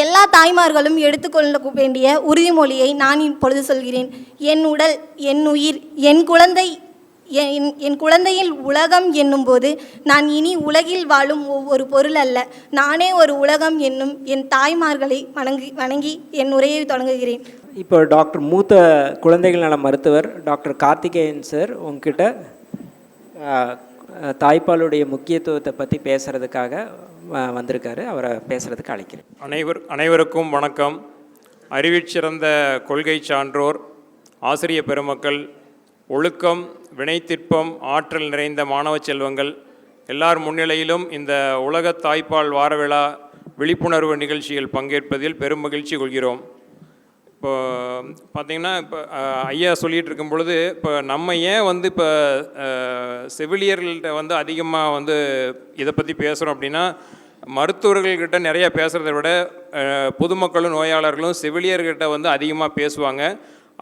எல்லா தாய்மார்களும் எடுத்துக்கொள்ள வேண்டிய உறுதிமொழியை நான் இப்பொழுது சொல்கிறேன். என் உடல், என் உயிர், என் குழந்தையில் உலகம் என்னும்போது நான் இனி உலகில் வாழும் ஒவ்வொரு பொருள் அல்ல, நானே ஒரு உலகம் என்னும் என் தாய்மார்களை வணங்கி என் உரையை தொடங்குகிறேன். இப்போ டாக்டர் மூத்த குழந்தைகள் நல மருத்துவர் டாக்டர் கார்த்திகேயன் சார் உங்ககிட்ட தாய்ப்பாலுடைய முக்கியத்துவத்தை பற்றி பேசுகிறதுக்காக வந்திருக்காரு. அவரை பேசுகிறதுக்கு அழைக்கிறேன். அனைவருக்கும் வணக்கம். அறிவிச்சிறந்த கொள்கை சான்றோர், ஆசிரிய பெருமக்கள், ஒழுக்கம், வினைத்திற்பம், ஆற்றல் நிறைந்த மாணவ செல்வங்கள் எல்லார் முன்னிலையிலும் இந்த உலக தாய்ப்பால் வார விழா விழிப்புணர்வு நிகழ்ச்சியில் பங்கேற்பதில் பெரும் மகிழ்ச்சி கொள்கிறோம். இப்போ பார்த்திங்கன்னா, இப்போ ஐயா சொல்லிகிட்டு இருக்கும் பொழுது, இப்போ நம்ம ஏன் வந்து இப்போ செவிலியர்கள்ட்ட வந்து அதிகமாக வந்து இதை பற்றி பேசுகிறோம் அப்படின்னா, மருத்துவர்கள்கிட்ட நிறைய பேசுகிறத விட பொதுமக்களும் நோயாளர்களும் செவிலியர்கிட்ட வந்து அதிகமாக பேசுவாங்க.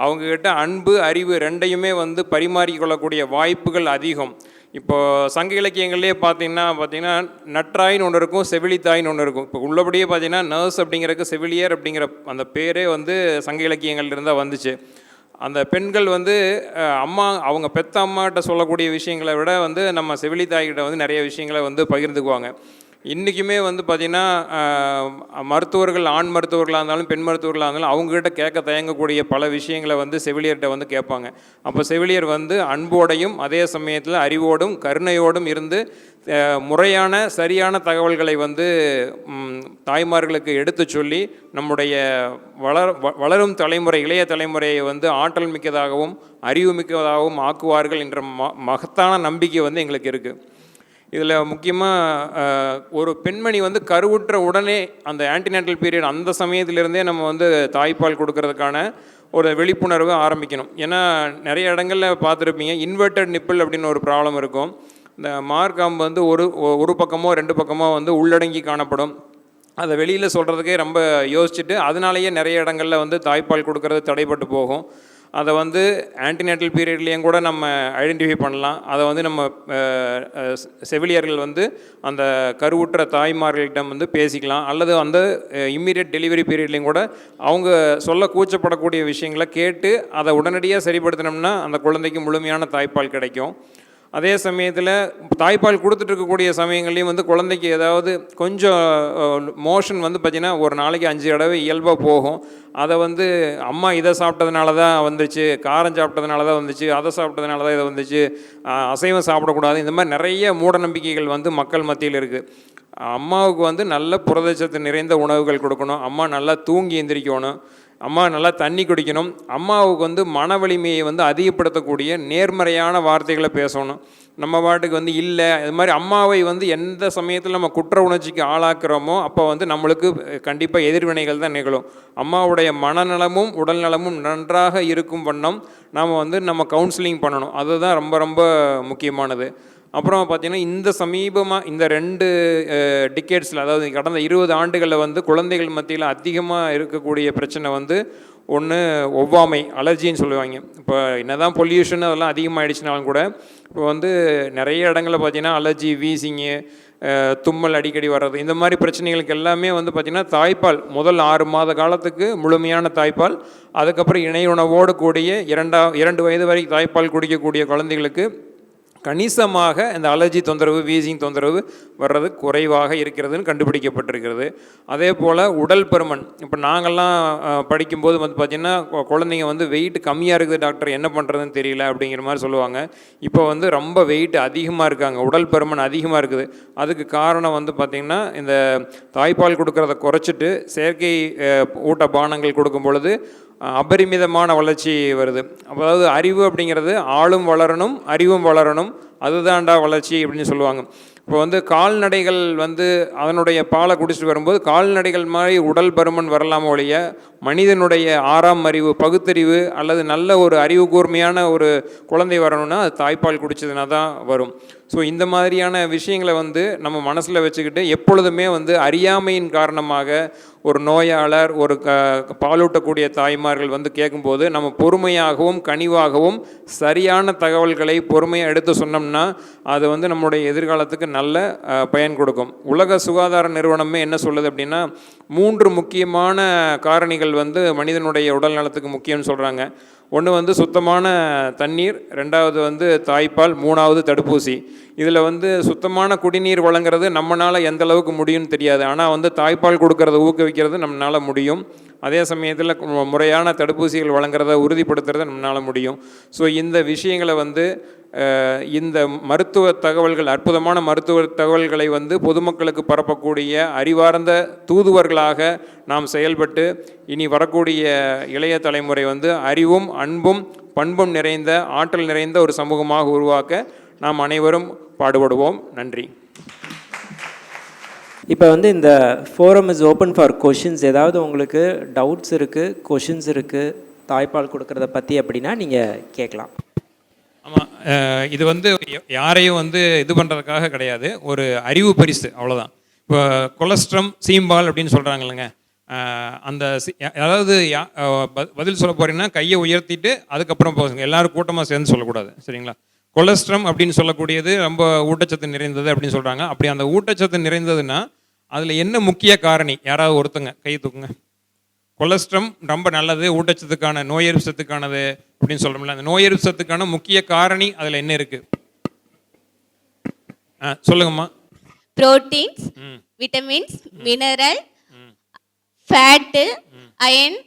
அவங்கக்கிட்ட அன்பு, அறிவு ரெண்டையுமே வந்து பரிமாறிக்கொள்ளக்கூடிய வாய்ப்புகள் அதிகம். இப்போது சங்க இலக்கியங்கள்லேயே பார்த்தீங்கன்னா நற்றாயின்னு ஒன்று இருக்கும், செவிலித்தாயின்னு ஒன்று இருக்கும். இப்போ உள்ளபடியே பார்த்தீங்கன்னா நர்ஸ் அப்படிங்கிறதுக்கு செவிலியர் அப்படிங்கிற அந்த பேரே வந்து சங்க இலக்கியங்கள்லேருந்து தான் வந்துச்சு. அந்த பெண்கள் வந்து அவங்க பெத்த அம்மாட்ட சொல்லக்கூடிய விஷயங்களை விட வந்து நம்ம செவிலித்தாய்கிட்ட வந்து நிறைய விஷயங்களை வந்து பகிர்ந்துக்குவாங்க. இன்றைக்குமே வந்து பார்த்திங்கன்னா மருத்துவர்கள், ஆண் மருத்துவர்களாக இருந்தாலும் பெண் மருத்துவர்களாக இருந்தாலும் அவங்ககிட்ட கேட்க தயங்கக்கூடிய பல விஷயங்களை வந்து செவிலியர்கிட்ட வந்து கேட்பாங்க. அப்போ செவிலியர் வந்து அன்போடையும் அதே சமயத்தில் அறிவோடும் கருணையோடும் இருந்து முறையான சரியான தகவல்களை வந்து தாய்மார்களுக்கு எடுத்து சொல்லி நம்முடைய வளரும் தலைமுறை, இளைய தலைமுறையை வந்து ஆற்றல் மிக்கதாகவும் அறிவு மிக்கதாகவும் ஆக்குவார்கள் என்ற மகத்தான நம்பிக்கை வந்து எங்களுக்கு இருக்குது. இதில் முக்கியமாக ஒரு பெண்மணி வந்து கருவுற்ற உடனே அந்த ஆன்டிநேட்டல் பீரியட் அந்த சமயத்திலிருந்தே நம்ம வந்து தாய்ப்பால் கொடுக்கறதுக்கான ஒரு விழிப்புணர்வு ஆரம்பிக்கணும். ஏன்னா நிறைய இடங்களில் பார்த்துருப்பீங்க, இன்வெர்டட் நிப்பிள் அப்படின்னு ஒரு ப்ராப்ளம் இருக்கும். இந்த மார்க்காம்பு வந்து ஒரு பக்கமோ 2 பக்கமோ வந்து உள்ளடங்கி காணப்படும். அதை வெளியில் சொல்கிறதுக்கே ரொம்ப யோசிச்சுட்டு அதனாலேயே நிறைய இடங்களில் வந்து தாய்ப்பால் கொடுக்கறது தடைப்பட்டு போகும். அதை வந்து ஆன்டிநேட்டல் பீரியட்லேயும் கூட நம்ம ஐடென்டிஃபை பண்ணலாம். அதை வந்து நம்ம செவிலியர்கள் வந்து அந்த கருவுற்ற தாய்மார்களிடம் வந்து பேசிக்கலாம். அல்லது அந்த இம்மீடியட் டெலிவரி பீரியட்லேயும் கூட அவங்க சொல்ல கூச்சப்படக்கூடிய விஷயங்களை கேட்டு அதை உடனடியாக சரிப்படுத்தினோம்னா அந்த குழந்தைக்கு முழுமையான தாய்ப்பால் கிடைக்கும். அதே சமயத்தில் தாய்ப்பால் கொடுத்துட்டு இருக்கக்கூடிய சமயங்கள்லேயும் வந்து குழந்தைக்கு ஏதாவது கொஞ்சம் மோஷன் வந்து பார்த்திங்கன்னா ஒரு நாளைக்கு 5 தடவை இயல்பாக போகும். அதை வந்து அம்மா இதை சாப்பிட்டதுனால தான் வந்துச்சு, காரம் சாப்பிட்டதுனால தான் வந்துச்சு, அதை சாப்பிட்டதுனால தான் இதை வந்துச்சு, அசைவம் சாப்பிடக்கூடாது, இந்த மாதிரி நிறைய மூட நம்பிக்கைகள் வந்து மக்கள் மத்தியில் இருக்குது. அம்மாவுக்கு வந்து நல்ல புரதச்சத்து நிறைந்த உணவுகள் கொடுக்கணும், அம்மா நல்லா தூங்கி எந்திரிக்கணும், அம்மா நல்லா தண்ணி குடிக்கணும், அம்மாவுக்கு வந்து மன வலிமையை வந்து அதிகப்படுத்தக்கூடிய நேர்மறையான வார்த்தைகளை பேசணும். நம்ம பாட்டுக்கு வந்து இல்லை, இது மாதிரி அம்மாவை வந்து எந்த சமயத்தில் நம்ம குற்ற உணர்ச்சிக்கு ஆளாக்குறோமோ அப்போ வந்து நம்மளுக்கு கண்டிப்பாக எதிர்வினைகள் தான் நிகழும். அம்மாவுடைய மனநலமும் உடல் நலமும் நன்றாக இருக்கும் வண்ணம் நாம் வந்து நம்ம கவுன்சிலிங் பண்ணணும். அதுதான் ரொம்ப ரொம்ப முக்கியமானது. அப்புறம் பார்த்திங்கன்னா இந்த 2 டிகேட்ஸில், அதாவது கடந்த 20 ஆண்டுகளில் வந்து குழந்தைகள் மத்தியில் அதிகமாக இருக்கக்கூடிய பிரச்சனை வந்து ஒன்று ஒவ்வாமை, அலர்ஜின்னு சொல்லுவாங்க. இப்போ என்ன தான் பொல்யூஷன் அதெல்லாம் அதிகமாகிடுச்சுனாலும் கூட இப்போ வந்து நிறைய இடங்களில் பார்த்திங்கன்னா அலர்ஜி, வீசிங்கு, தும்மல் அடிக்கடி வர்றது, இந்த மாதிரி பிரச்சனைகளுக்கு எல்லாமே வந்து பார்த்திங்கன்னா தாய்ப்பால் முதல் 6 மாத காலத்துக்கு முழுமையான தாய்ப்பால், அதுக்கப்புறம் இணை உணவோடு கூடிய 2 வயது வரை தாய்ப்பால் குடிக்கக்கூடிய குழந்தைகளுக்கு கணிசமாக இந்த அலர்ஜி தொந்தரவு, வீசிங் தொந்தரவு வர்றது குறைவாக இருக்கிறதுன்னு கண்டுபிடிக்கப்பட்டிருக்கிறது. அதே போல் உடல் பருமன், இப்போ நாங்கள்லாம் படிக்கும்போது வந்து பார்த்திங்கன்னா குழந்தைங்க வந்து வெயிட் கம்மியாக இருக்குது டாக்டர், என்ன பண்ணுறதுன்னு தெரியல அப்படிங்கிற மாதிரி சொல்லுவாங்க. இப்போ வந்து ரொம்ப வெயிட் அதிகமாக இருக்காங்க, உடல் பருமன் அதிகமாக இருக்குது. அதுக்கு காரணம் வந்து பார்த்திங்கன்னா இந்த தாய்ப்பால் கொடுக்கறத குறைச்சிட்டு செயற்கை ஊட்ட பானங்கள் கொடுக்கும் பொழுது அபரிமிதமான வளர்ச்சி வருது. அதாவது அறிவு அப்படிங்கிறது ஆளும் வளரணும், அறிவும் வளரணும், அதுதான்டா வளர்ச்சி அப்படின்னு சொல்லுவாங்க. இப்போ வந்து கால்நடைகள் வந்து அதனுடைய பாலை குடிச்சிட்டு வரும்போது கால்நடைகள் மாதிரி உடல் பருமன் வரலாமோ ஒழிய மனிதனுடைய 6ஆம் அறிவு, பகுத்தறிவு அல்லது நல்ல ஒரு அறிவு கூர்மையான ஒரு குழந்தை வரணும்னா அது தாய்ப்பால் குடிச்சதுனா தான் வரும். ஸோ இந்த மாதிரியான விஷயங்களை வந்து நம்ம மனசில் வச்சுக்கிட்டு எப்பொழுதுமே வந்து அறியாமையின் காரணமாக ஒரு நோயாளர், ஒரு பாலூட்டக்கூடிய தாய்மார்கள் வந்து கேட்கும்போது நம்ம பொறுமையாகவும் கனிவாகவும் சரியான தகவல்களை பொறுமையாக எடுத்து சொன்னோம்னா அது வந்து நம்முடைய எதிர்காலத்துக்கு நல்ல பயன் கொடுக்கும். உலக சுகாதார நிறுவனமே என்ன சொல்லுது அப்படின்னா 3 முக்கியமான காரணிகள் வந்து மனிதனுடைய உடல் நலத்துக்கு முக்கியம்னு சொல்கிறாங்க. ஒன்று வந்து சுத்தமான தண்ணீர், ரெண்டாவது வந்து தாய்ப்பால், மூணாவது தடுப்பூசி. இதில் வந்து சுத்தமான குடிநீர் வழங்குறது நம்மளால் எந்த அளவுக்கு முடியும்னு தெரியாது. ஆனால் வந்து தாய்ப்பால் கொடுக்கறத ஊக்குவிக்கிறது நம்மளால் முடியும். அதே சமயத்தில் முறையான தடுப்பூசிகள் வழங்குறத உறுதிப்படுத்துறது நம்மளால் முடியும். ஸோ இந்த விஷயங்களை வந்து இந்த மருத்துவ தகவல்கள், அற்புதமான மருத்துவ தகவல்களை வந்து பொதுமக்களுக்கு பரப்பக்கூடிய அறிவார்ந்த தூதுவர்களாக நாம் செயல்பட்டு இனி வரக்கூடிய இளைய தலைமுறை வந்து அறிவும் அன்பும் பண்பும் நிறைந்த ஆற்றல் நிறைந்த ஒரு சமூகமாக உருவாக்க நாம் அனைவரும் பாடுபடுவோம். நன்றி. இப்போ வந்து இந்த forum is open for questions. ஏதாவது உங்களுக்கு டவுட்ஸ் இருக்குது, கொஷின்ஸ் இருக்குது தாய்ப்பால் கொடுக்கறத பற்றி அப்படின்னா நீங்கள் கேட்கலாம். ஆமாம், இது வந்து யாரையும் வந்து இது பண்ணுறதுக்காக கிடையாது, ஒரு அறிவு பரிசு, அவ்வளோதான். இப்போ கொலஸ்ட்ரம் சீம்பால் அப்படின்னு சொல்கிறாங்க இல்லைங்க, அந்த அதாவது பதில் சொல்ல போகிறீங்கன்னா கையை உயர்த்திட்டு அதுக்கப்புறம் போகுங்க, எல்லோரும் கூட்டமாக சேர்ந்து சொல்லக்கூடாது, சரிங்களா? கொலஸ்ட்ரம் அப்படின்னு சொல்லக்கூடியது ரொம்ப ஊட்டச்சத்து நிறைந்தது அப்படின்னு சொல்கிறாங்க. அப்படி அந்த ஊட்டச்சத்து நிறைந்ததுன்னா அதில் என்ன முக்கிய காரணி? யாராவது ஒருத்தங்க கை தூக்குங்க. கொலஸ்ட்ரம் ரொம்ப நல்லது, ஊட்டச்சத்துக்கான, நோய் எதிர்ப்பு சத்துக்கானது அப்படின்னு சொல்கிறோம்ல, அந்த நோய் எதிர்ப்பு சத்துக்கான முக்கிய காரணி அதில் என்ன இருக்குது? சொல்லுங்கம்மா. Proteins, vitamins, mineral, fat, iron,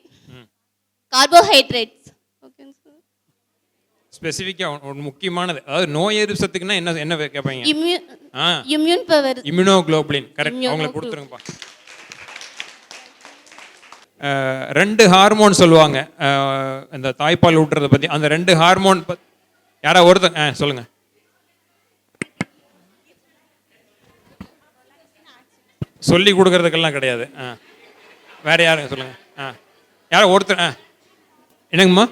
carbohydrates. ஸ்பெசிஃபிக்காக ஒரு முக்கியமானது, அதாவது நோய் எதிர்ப்பு சத்துக்குன்னா என்ன என்ன கேட்பீங்க? Immune power, immunoglobulin. கரெக்ட், அவங்களுக்கு கொடுத்துருங்கப்பா. 2 ஹார்மோன் சொல்லுவாங்க இந்த தாய்ப்பால் ஊட்டுறதை பற்றி. அந்த 2 ஹார்மோன் யாரா ஒருத்தங்க சொல்லுங்க. சொல்லி கொடுக்கறதுக்கெல்லாம் கிடையாது. வேற யாருங்க சொல்லுங்க. யாரோ ஒருத்தர். என்னங்கம்மா?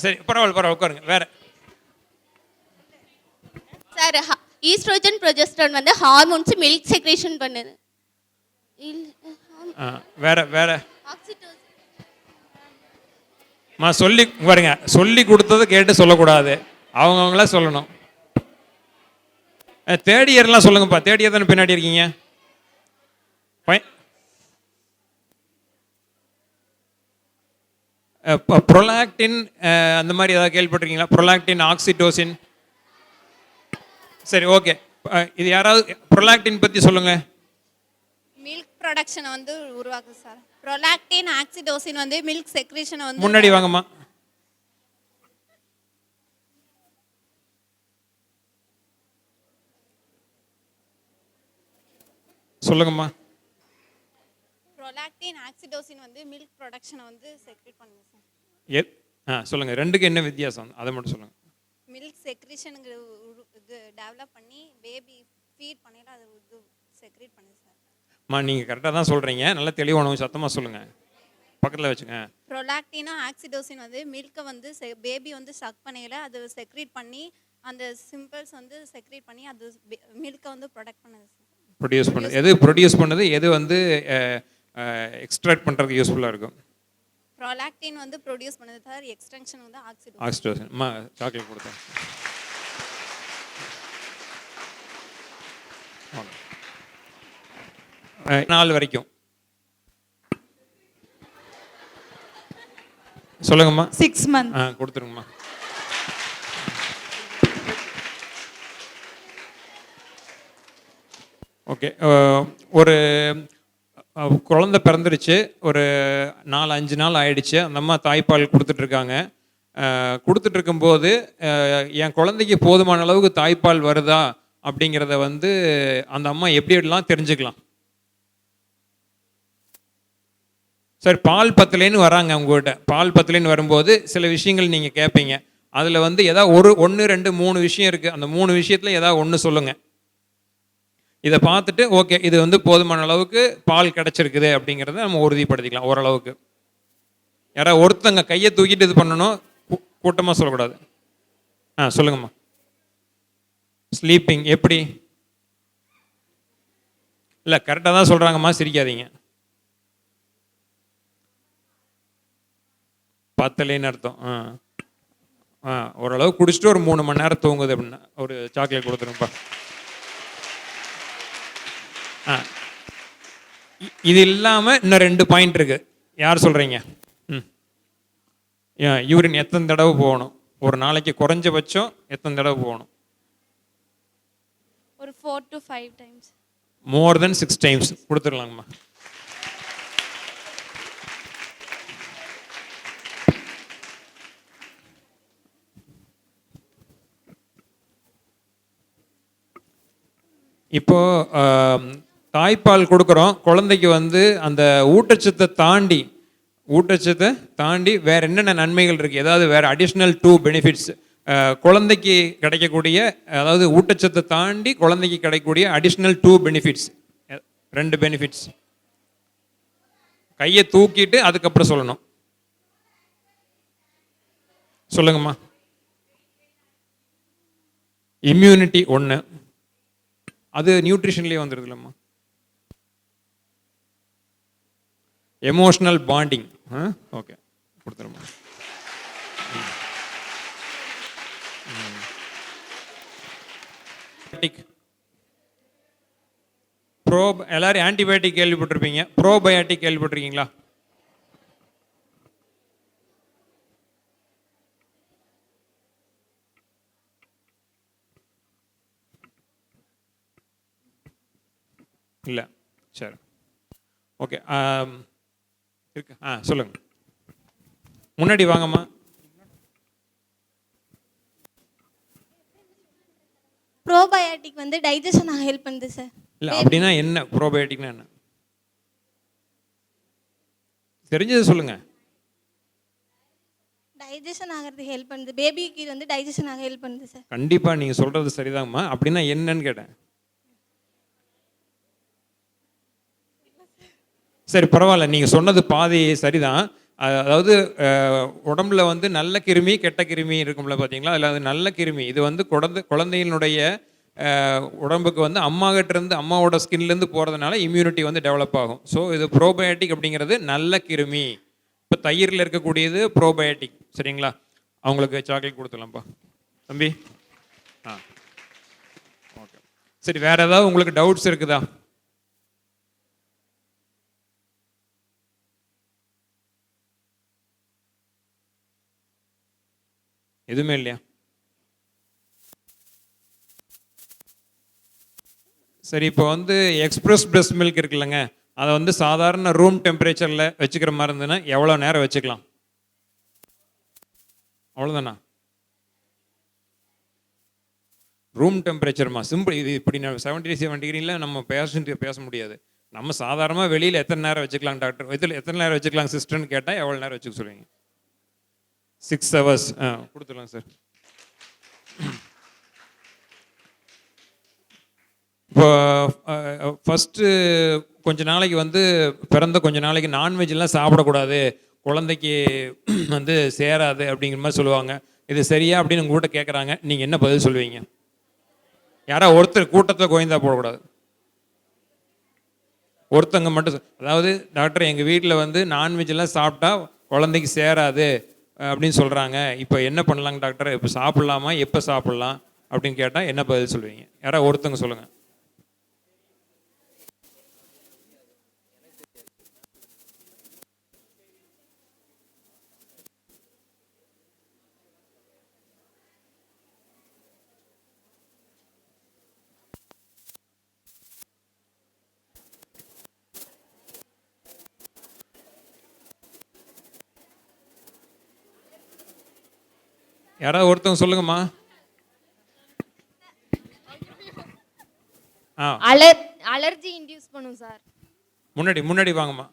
சரி, பரவாயில்ல உட்காருங்க. வேற சார், ஈஸ்ட்ரோஜன் ப்ரொஜெஸ்டரான் வந்து ஹார்மோன்ஸ் மில்க் செக்ரேஷன் பண்ணுது. வேற சொல்லி பாருங்க, சொல்லி கொடுத்ததை கேட்டு சொல்லக்கூடாது, அவங்கவுங்களா சொல்லணும். தேர்ட் இயர்லாம் சொல்லுங்கப்பா. தேர்ட் இயர் தானே பின்னாடி இருக்கீங்க. ப்ரொலாக்டின் அந்த மாதிரி ஏதாவது கேள்விப்பட்டிருக்கீங்களா? Prolactin, oxytocin. சரி, ஓகே. இது யாராவது ப்ரொலாக்டின் பற்றி சொல்லுங்க. மில்க் ப்ரொடக்ஷனை வந்து உருவாக்குது சார். ப்ரொலாக்டின், ஆக்சிடோசின் வந்து மில்க் செக்ரேஷனை வந்து. முன்னாடி வாங்கம்மா. சொல்லுங்கம்மா. ப்ரொலாக்டின், ஆக்சிடோசின் வந்து மில்க் ப்ரொடக்ஷனை வந்து செக்ரேட் பண்ணுது சார். சொல்லுங்க, ரெண்டுக்கு என்ன வித்தியாசம் அதை மட்டும் சொல்லுங்க. மில்க் செக்ரேஷனுங்கிற இது டெவலப் பண்ணி பேபி ஃபீட் பண்ணையில அது இது செக்ரேட் பண்ணுது சார். நீங்கள் கரெக்டாக தான் சொல்கிறீங்க, நல்லா தெளிவான சத்தமாக சொல்லுங்கள், பக்கத்தில் வச்சுங்க. ப்ரொலாக்டினும் ஆக்சிடோசின் வந்து மில்கை வந்து பேபி வந்து சக் பண்ணையில அது செக்ரேட் பண்ணி அந்த சிம்பிள்ஸ் வந்து செக்ரேட் பண்ணி அது மில்கை வந்து ப்ரொடக்ட் பண்ணுது சார். ப்ரொடியூஸ் பண்ணுது. எது ப்ரொடியூஸ் பண்ணுது, எது வந்து எக்ஸ்ட்ராக்ட் பண்ணுறதுக்கு யூஸ்ஃபுல்லாக இருக்கும்? ப்ரொலாக்டின் வந்து ப்ரொடியூஸ் பண்ணுது சார், எக்ஸ்டென்ஷன் வந்து ஆக்சிடோசின். ஆக்சிடோசின். சாக்லேட் கொடுத்தேன். நாள் வரைக்கும் சொல்லுங்கம்மா. 6 months. கொடுத்துருங்கம்மா. ஓகே. ஒரு குழந்தை பிறந்துருச்சு, ஒரு 4-5 நாள் ஆயிடுச்சு. அந்த அம்மா தாய்ப்பால் கொடுத்துட்ருக்காங்க. கொடுத்துட்ருக்கும்போது என் குழந்தைக்கு போதுமான அளவுக்கு தாய்ப்பால் வருதா அப்படிங்கிறத வந்து அந்த அம்மா எப்படிலாம் தெரிஞ்சுக்கலாம்? சார், பால் பத்தலைன்னு வராங்க உங்கள்கிட்ட. பால் பத்தலைன்னு வரும்போது சில விஷயங்கள் நீங்கள் கேட்பீங்க. அதில் வந்து ஏதாவது 1, 2, 3 விஷயம் இருக்குது. அந்த 3 விஷயத்தில் ஏதாவது ஒன்று சொல்லுங்கள். இதை பார்த்துட்டு ஓகே, இது வந்து போதுமான அளவுக்கு பால் கிடச்சிருக்குது அப்படிங்கிறத நம்ம உறுதிப்படுத்திக்கலாம் ஓரளவுக்கு. யாராவது ஒருத்தங்க கையை தூக்கிட்டு இது பண்ணணும், கூட்டமாக சொல்லக்கூடாது. சொல்லுங்கம்மா. ஸ்லீப்பிங் எப்படி? இல்லை, கரெக்டாக தான் சொல்கிறாங்கம்மா, சிரிக்காதீங்க. பத்தலைன்னு அர்த்தம். ஓரளவு குடிச்சிட்டு ஒரு 3 மணி நேரம் தூங்குது அப்படின்னா ஒரு சாக்லேட் கொடுத்துருங்கப்பா. இது இல்லாமல் இன்னும் 2 பாயிண்ட் இருக்குது. யார் சொல்கிறீங்க? யூரின் எத்தனை தடவை போகணும்? ஒரு நாளைக்கு குறைஞ்சபட்சம் எத்தனை தடவை போகணும்? ஒரு 4 to 5 times. More than 6 times கொடுத்துடலாங்கம்மா. இப்போ தாய்ப்பால் கொடுக்குறோம், குழந்தைக்கு வந்து அந்த ஊட்டச்சத்தை தாண்டி வேற என்னென்ன நன்மைகள் இருக்குது? ஏதாவது வேறு அடிஷ்னல் 2 பெனிஃபிட்ஸ் குழந்தைக்கு கிடைக்கக்கூடிய, அதாவது ஊட்டச்சத்தை தாண்டி குழந்தைக்கு கிடைக்கக்கூடிய அடிஷ்னல் 2 பெனிஃபிட்ஸ், 2 பெனிஃபிட்ஸ். கையை தூக்கிட்டு அதுக்கப்புறம் சொல்லணும். சொல்லுங்கம்மா. இம்யூனிட்டி 1, அது நியூட்ரிஷன்லேயே வந்துடுது இல்லைம்மா. எமோஷனல் பாண்டிங், ஓகே கொடுத்துருமா. எல்லாரும் ஆன்டிபயோட்டிக் கேள்விப்பட்டிருப்பீங்க, ப்ரோபயோட்டிக் கேள்விப்பட்டிருக்கீங்களா? இல்லை, சரி, ஓகே. இருக்கு, சொல்லுங்க. முன்னாடி வாங்கம்மா. ப்ரோபயோட்டிக் வந்து டைஜஷன் ஹெல்ப் பண்ணுது சார். இல்லை அப்படின்னா என்ன? ப்ரோபயோட்டிக்னா என்ன தெரிஞ்சது சொல்லுங்க. டைஜஷன் ஆகிறது ஹெல்ப் பண்ணுது, பேபிக்கு இது வந்து டைஜஷன் ஆக ஹெல்ப் பண்ணுது சார். கண்டிப்பாக நீங்கள் சொல்கிறது சரிதாங்கம்மா. அப்படின்னா என்னன்னு கேட்டேன். சரி பரவாயில்ல, நீங்கள் சொன்னது பாதி சரிதான். அதாவது உடம்புல வந்து நல்ல கிருமி கெட்ட கிருமி இருக்கும்ல பார்த்தீங்களா? அதில் அது நல்ல கிருமி இது வந்து குழந்தையினுடைய உடம்புக்கு வந்து அம்மாவோட ஸ்கின்லேருந்து போகிறதுனால இம்யூனிட்டி வந்து டெவலப் ஆகும். ஸோ இது ப்ரோபயோட்டிக் அப்படிங்கிறது நல்ல கிருமி. இப்போ தயிரில் இருக்கக்கூடியது ப்ரோபயோட்டிக். சரிங்களா? அவங்களுக்கு சாக்லேட் கொடுத்துடலாம்ப்பா தம்பி. ஓகே, சரி. வேறு ஏதாவது உங்களுக்கு டவுட்ஸ் இருக்குதா? எதுவுமே இல்லையா? சரி, இப்போ வந்து எக்ஸ்பிரஸ் பிரஸ்ட் மில்க் இருக்குல்லங்க, அதை வந்து சாதாரண ரூம் டெம்பரேச்சரில் வச்சுக்கிற மாதிரி இருந்ததுன்னா எவ்வளோ நேரம் வச்சுக்கலாம்? அவ்வளோதானா? ரூம் டெம்பரேச்சர்மா சிம்பிள். இது இப்படி 77 டிகிரியில் நம்ம பேஷண்ட்டு பேச முடியாது. நம்ம சாதாரணமாக வெளியில் எத்தனை நேரம் வச்சுக்கலாம் டாக்டர், இதில் எத்தனை நேரம் வச்சுக்கலாம் சிஸ்டர்னு கேட்டால் எவ்வளோ நேரம் வச்சுக்க சொல்லுவீங்க? 6 hours கொடுத்துடலாம் சார். இப்போ ஃபஸ்ட்டு கொஞ்ச நாளைக்கு வந்து பிறந்த கொஞ்ச நாளைக்கு நான்வெஜ்லாம் சாப்பிடக்கூடாது, குழந்தைக்கு வந்து சேராது அப்படிங்கிற மாதிரி சொல்லுவாங்க. இது சரியா அப்படின்னு உங்கள்கிட்ட கேட்குறாங்க, நீங்கள் என்ன பதில் சொல்லுவீங்க? யாராவது ஒருத்தர் கூட்டத்தில் கோயந்தா போடக்கூடாது, ஒருத்தங்க மட்டும். அதாவது டாக்டர் எங்கள் வீட்டில் வந்து நான்வெஜ்லாம் சாப்பிட்டா குழந்தைக்கு சேராது அப்படின்னு சொல்கிறாங்க, இப்போ என்ன பண்ணலாங்க டாக்டர்? இப்போ சாப்பிட்லாமா, எப்போ சாப்பிட்லாம் அப்படின்னு கேட்டால் என்ன பதில் சொல்லுவீங்க? யாராவது ஒருத்தங்க சொல்லுங்கள். யாராவது ஒருத்தவங்க சொல்லுங்கம்மா. அலர்ஜி இன்டியூஸ் பண்ணும் சார். முன்னாடி வாங்கம்மா.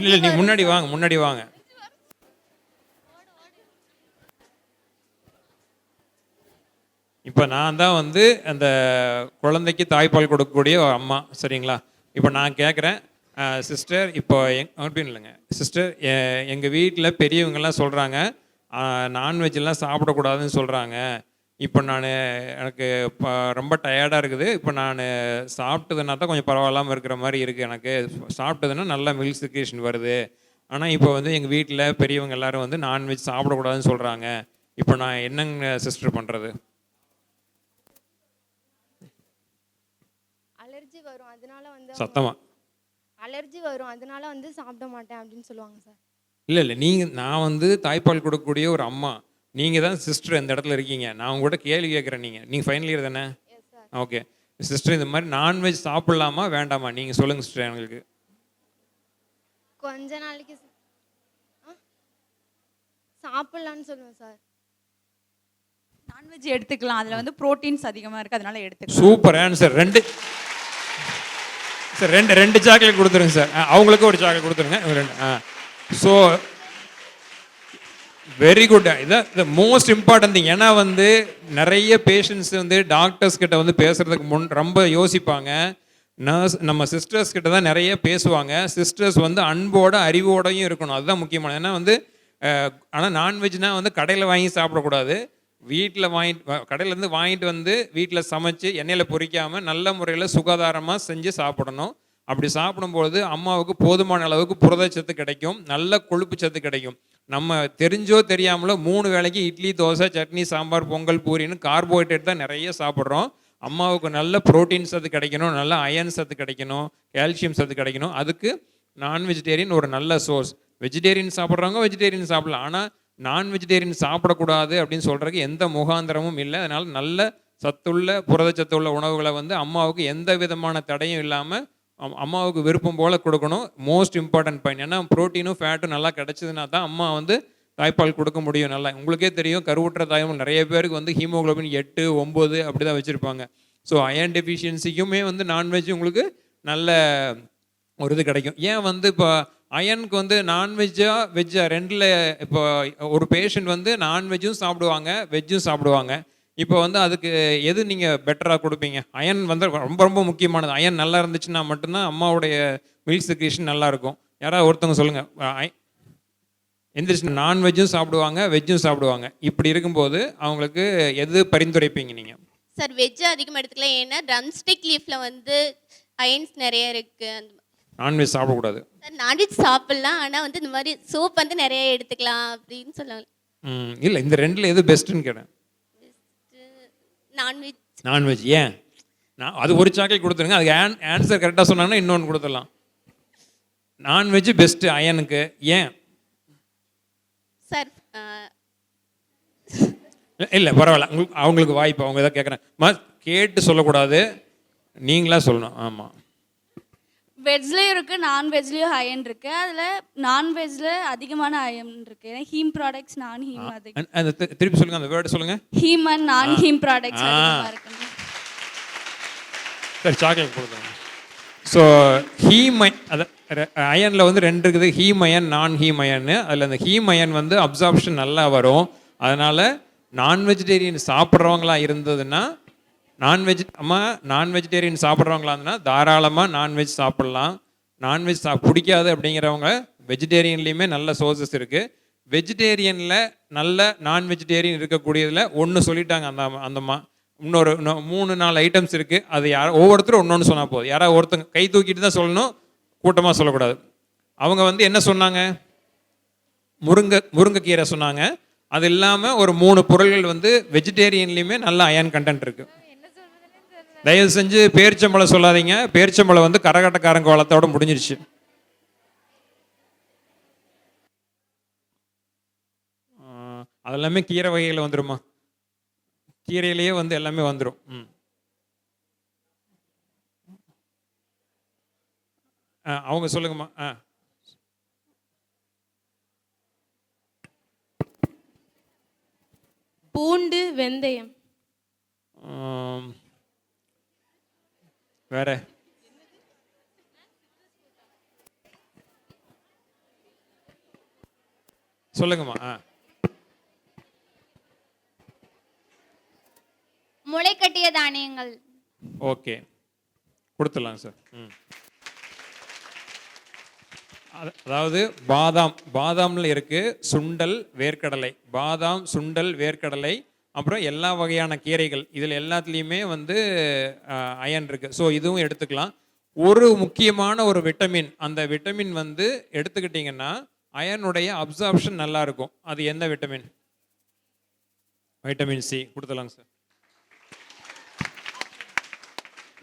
இல்லை, நீ முன்னாடி வாங்க. இப்போ நான் தான் வந்து அந்த குழந்தைக்கு தாய்ப்பால் கொடுக்கக்கூடிய அம்மா. சரிங்களா? இப்போ நான் கேட்குறேன், சிஸ்டர், இப்போ அப்படின்னு இல்லைங்க சிஸ்டர், எங்கள் வீட்டில் பெரியவங்கெல்லாம் சொல்கிறாங்க நான்வெஜ்லாம் சாப்பிடக்கூடாதுன்னு சொல்கிறாங்க. இப்போ எனக்கு ரொம்ப டயர்டாக இருக்குது. இப்போ நான் சாப்பிட்டதுன்னா தான் கொஞ்சம் பரவாயில்லாமல் இருக்கிற மாதிரி இருக்குது. எனக்கு சாப்பிட்டதுன்னா நல்லா மில்க் செக்ரேஷன் வருது. ஆனால் இப்போ வந்து எங்கள் வீட்டில் பெரியவங்க எல்லோரும் வந்து நான்வெஜ் சாப்பிடக்கூடாதுன்னு சொல்கிறாங்க. இப்போ நான் என்னங்க சிஸ்டர் பண்ணுறது? அலர்ஜி வரும் அதனால வந்து சத்தமாக அலர்ஜி வரும் அதனால வந்து சாப்பிட மாட்டேன் அப்படின்னு சொல்லுவாங்க சார். இல்லை நான் வந்து தாய்ப்பால் கொடுக்கக்கூடிய ஒரு அம்மா, நீங்கள் தான் சிஸ்டர் இந்த இடத்துல இருக்கீங்க. நான் உங்கள்கிட்ட கேள்வி கேட்குறேன். நீங்கள் ஃபைனல் இயர் தானே? ஓகே சிஸ்டர், இந்த மாதிரி நான்வெஜ் சாப்பிட்லாமா வேண்டாமா நீங்கள் சொல்லுங்கள் சிஸ்டர். எங்களுக்கு கொஞ்ச நாளைக்கு சாப்பிடலான்னு சொல்லுவேன் சார். நான்வெஜ் எடுத்துக்கலாம், அதில் வந்து ப்ரோட்டீன்ஸ் அதிகமாக இருக்குது, அதனால எடுத்துக்கலாம். Super answer. ரெண்டு சாக்லேட் கொடுத்துருங்க சார். அவங்களுக்கு ஒரு சாக்லேட் கொடுத்துருங்க. So very good. இதான் மோஸ்ட் இம்பார்ட்டன்ட் திங். ஏன்னா வந்து நிறைய பேஷண்ட்ஸ் வந்து டாக்டர்ஸ் கிட்ட வந்து பேசுறதுக்கு ரொம்ப யோசிப்பாங்க. நர்ஸ் நம்ம சிஸ்டர்ஸ் கிட்ட தான் நிறைய பேசுவாங்க. சிஸ்டர்ஸ் வந்து அன்போட அறிவோடையும் இருக்கணும், அதுதான் முக்கியமான. ஏன்னா வந்து ஆனால் நான்வெஜ்னால் வந்து கடையில் வாங்கி சாப்பிடக்கூடாது. வீட்டில் கடையிலேருந்து வாங்கிட்டு வந்து வீட்டில் சமைச்சு எண்ணெயில் பொரிக்காமல் நல்ல முறையில் சுகாதாரமாக செஞ்சு சாப்பிடணும். அப்படி சாப்பிடும்போது அம்மாவுக்கு போதுமான அளவுக்கு புரதச்சத்து கிடைக்கும், நல்ல கொழுப்பு சத்து கிடைக்கும். நம்ம தெரிஞ்சோ தெரியாமலோ 3 வேளைக்கு இட்லி, தோசை, சட்னி, சாம்பார், பொங்கல், பூரின்னு கார்போஹைட்ரேட் தான் நிறைய சாப்பிட்றோம். அம்மாவுக்கு நல்ல ப்ரோட்டீன் சத்து கிடைக்கணும், நல்ல அயன் சத்து கிடைக்கணும், கால்சியம் சத்து கிடைக்கணும். அதுக்கு நான் வெஜிடேரியன் ஒரு நல்ல சோர்ஸ். வெஜிடேரியன் சாப்பிட்றவங்க வெஜிடேரியன் சாப்பிடலாம், ஆனால் நான் வெஜிடேரியன் சாப்பிடக்கூடாது அப்படின்னு சொல்கிறதுக்கு எந்த முகாந்திரமும் இல்லை. அதனால் நல்ல சத்துள்ள புரதச்சத்துள்ள உணவுகளை வந்து அம்மாவுக்கு எந்த விதமான தடையும் இல்லாமல் அம்மாவுக்கு விருப்பம் போல் கொடுக்கணும். Most important point. ஏன்னா ப்ரோட்டீனும் ஃபேட்டும் நல்லா கிடச்சிதுன்னா தான் அம்மா வந்து தாய்ப்பால் கொடுக்க முடியும். நல்லா உங்களுக்கே தெரியும், கருவுற்ற தாய்ப்பால் நிறைய பேருக்கு வந்து ஹீமோகுளோபின் 8, 9 அப்படி தான் வச்சுருப்பாங்க. ஸோ அயன் டெஃபிஷியன்சிக்குமே வந்து நான்வெஜ் உங்களுக்கு நல்ல ஒரு இது கிடைக்கும். ஏன் வந்து இப்போ அயனுக்கு வந்து நான்வெஜ்ஜா வெஜ்ஜா ரெண்டில் இப்போ ஒரு பேஷண்ட் வந்து நான்வெஜ்ஜும் சாப்பிடுவாங்க, வெஜ்ஜும் சாப்பிடுவாங்க. இப்போ வந்து அதுக்கு எது நீங்கள் பெட்டராக கொடுப்பீங்க? அயன் வந்து ரொம்ப ரொம்ப முக்கியமானது. அயன் நல்லா இருந்துச்சுன்னா மட்டும்தான் அம்மாவுடைய மில்க் செக்ரீஷன் நல்லா இருக்கும். யாராவது ஒருத்தவங்க சொல்லுங்கள். எந்திரிச்சு நான்வெஜ்ஜும் சாப்பிடுவாங்க, வெஜ்ஜும் சாப்பிடுவாங்க. இப்படி இருக்கும்போது அவங்களுக்கு எது பரிந்துரைப்பீங்க நீங்கள்? சார் வெஜ் அதிகமாக எடுத்துக்கலாம், ஏன்னா ட்ரம்ஸ்டிக் லீஃபில் வந்து அயன்ஸ் நிறைய இருக்குது. நான்வெஜ் சாப்பிடக்கூடாது சார். நான்வெஜ் சாப்பிட்லாம், ஆனால் வந்து இந்த மாதிரி சூப் வந்து நிறைய எடுத்துக்கலாம் அப்படின்னு சொல்லுவாங்க. இல்லை, இந்த ரெண்டில் எது பெஸ்ட்டுன்னு கேட்டேன். நான்வெஜ். ஏன்? நான் அது ஒரு சாக்லேட் கொடுத்துருங்க. அதுக்கு ஆன்சர் கரெக்டாக சொன்னாங்கன்னா இன்னொன்று கொடுத்துடலாம். நான்வெஜ் பெஸ்ட்டு அயனுக்கு. ஏன் சார்? இல்லை பரவாயில்ல, அவங்களுக்கு வாய்ப்பு. அவங்க எதாவது கேட்குறேன், கேட்டு சொல்லக்கூடாது, நீங்களாக சொல்லணும். ஆமாம், வெஜ்லேயும் இருக்குது, நான்வெஜ்லேயும் அயன் இருக்குது. அதில் நான்வெஜ்ஜில் அதிகமான அயன் இருக்குது. ஏன்னா ஹீம் ப்ராடக்ட்ஸ், நான் ஹீம் அந்த திருப்பி சொல்லுங்கள், அந்த வேர்டு சொல்லுங்கள். ஹீம் அண்ட் நான் ஹீம் ப்ராடக்ட்ஸ் அதிகமாக இருக்குது. சரி, சாக்லேட் கொடுத்துருங்க. ஸோ ஹீம் அது அயனில் வந்து 2 இருக்குது, ஹீம் அயன், நான் ஹீம் அயன்னு. அதில் அந்த ஹீம் அயன் வந்து அப்சார்ப்ஷன் நல்லா வரும். அதனால் நான் வெஜிடேரியன் சாப்பிட்றவங்களா இருந்ததுன்னா நான் வெஜிடேரியன் சாப்பிட்றவங்களா இருந்ததுன்னா தாராளமாக நான்வெஜ் சாப்பிட்லாம். நான்வெஜ் பிடிக்காது அப்படிங்கிறவங்க வெஜிடேரியன்லேயுமே நல்ல சோர்சஸ் இருக்குது. வெஜிடேரியனில் நல்ல நான் வெஜிடேரியன் இருக்கக்கூடியதில் ஒன்று சொல்லிட்டாங்க அந்தம்மா. இன்னொரு 3-4 ஐட்டம்ஸ் இருக்குது. அது ஒவ்வொருத்தரும் ஒன்று சொன்னால் போதும். யாராவது ஒருத்தங்க கை தூக்கிட்டு தான் சொல்லணும், கூட்டமாக சொல்லக்கூடாது. அவங்க வந்து என்ன சொன்னாங்க? முருங்கைக்கீரை சொன்னாங்க. அது இல்லாமல் ஒரு 3 பொருள்கள் வந்து வெஜிடேரியன்லேயுமே நல்ல அயன் கண்டென்ட் இருக்குது. தயவு செஞ்சு பேரிச்சம்பழம் சொல்லாதீங்க. பேரிச்சம்பழம் வந்து கரகட்டக்காரங்க வளத்தோட முடிஞ்சிருச்சு. அதெல்லாமே கீரை வகையில் வந்துருமா? கீரையிலேயே வந்து எல்லாமே வந்துடும். அவங்க சொல்லுங்கம்மா. பூண்டு, வெந்தயம். வேற சொல்லுங்கம்மா. முளைக்கட்டிய தானியங்கள். ஓகே, கொடுத்துடலாம் சார். அதாவது பாதாமில் இருக்குது, சுண்டல், வேர்க்கடலை. பாதாம், சுண்டல், வேர்க்கடலை, அப்புறம் எல்லா வகையான கீரைகள், இதில் எல்லாத்துலேயுமே வந்து அயன் இருக்குது. ஸோ இதுவும் எடுத்துக்கலாம். ஒரு முக்கியமான ஒரு விட்டமின், அந்த விட்டமின் வந்து எடுத்துக்கிட்டிங்கன்னா அயனுடைய அப்சார்ப்ஷன் நல்லா இருக்கும். அது எந்த விட்டமின்? Vitamin C. கொடுத்துடலாங்க சார்.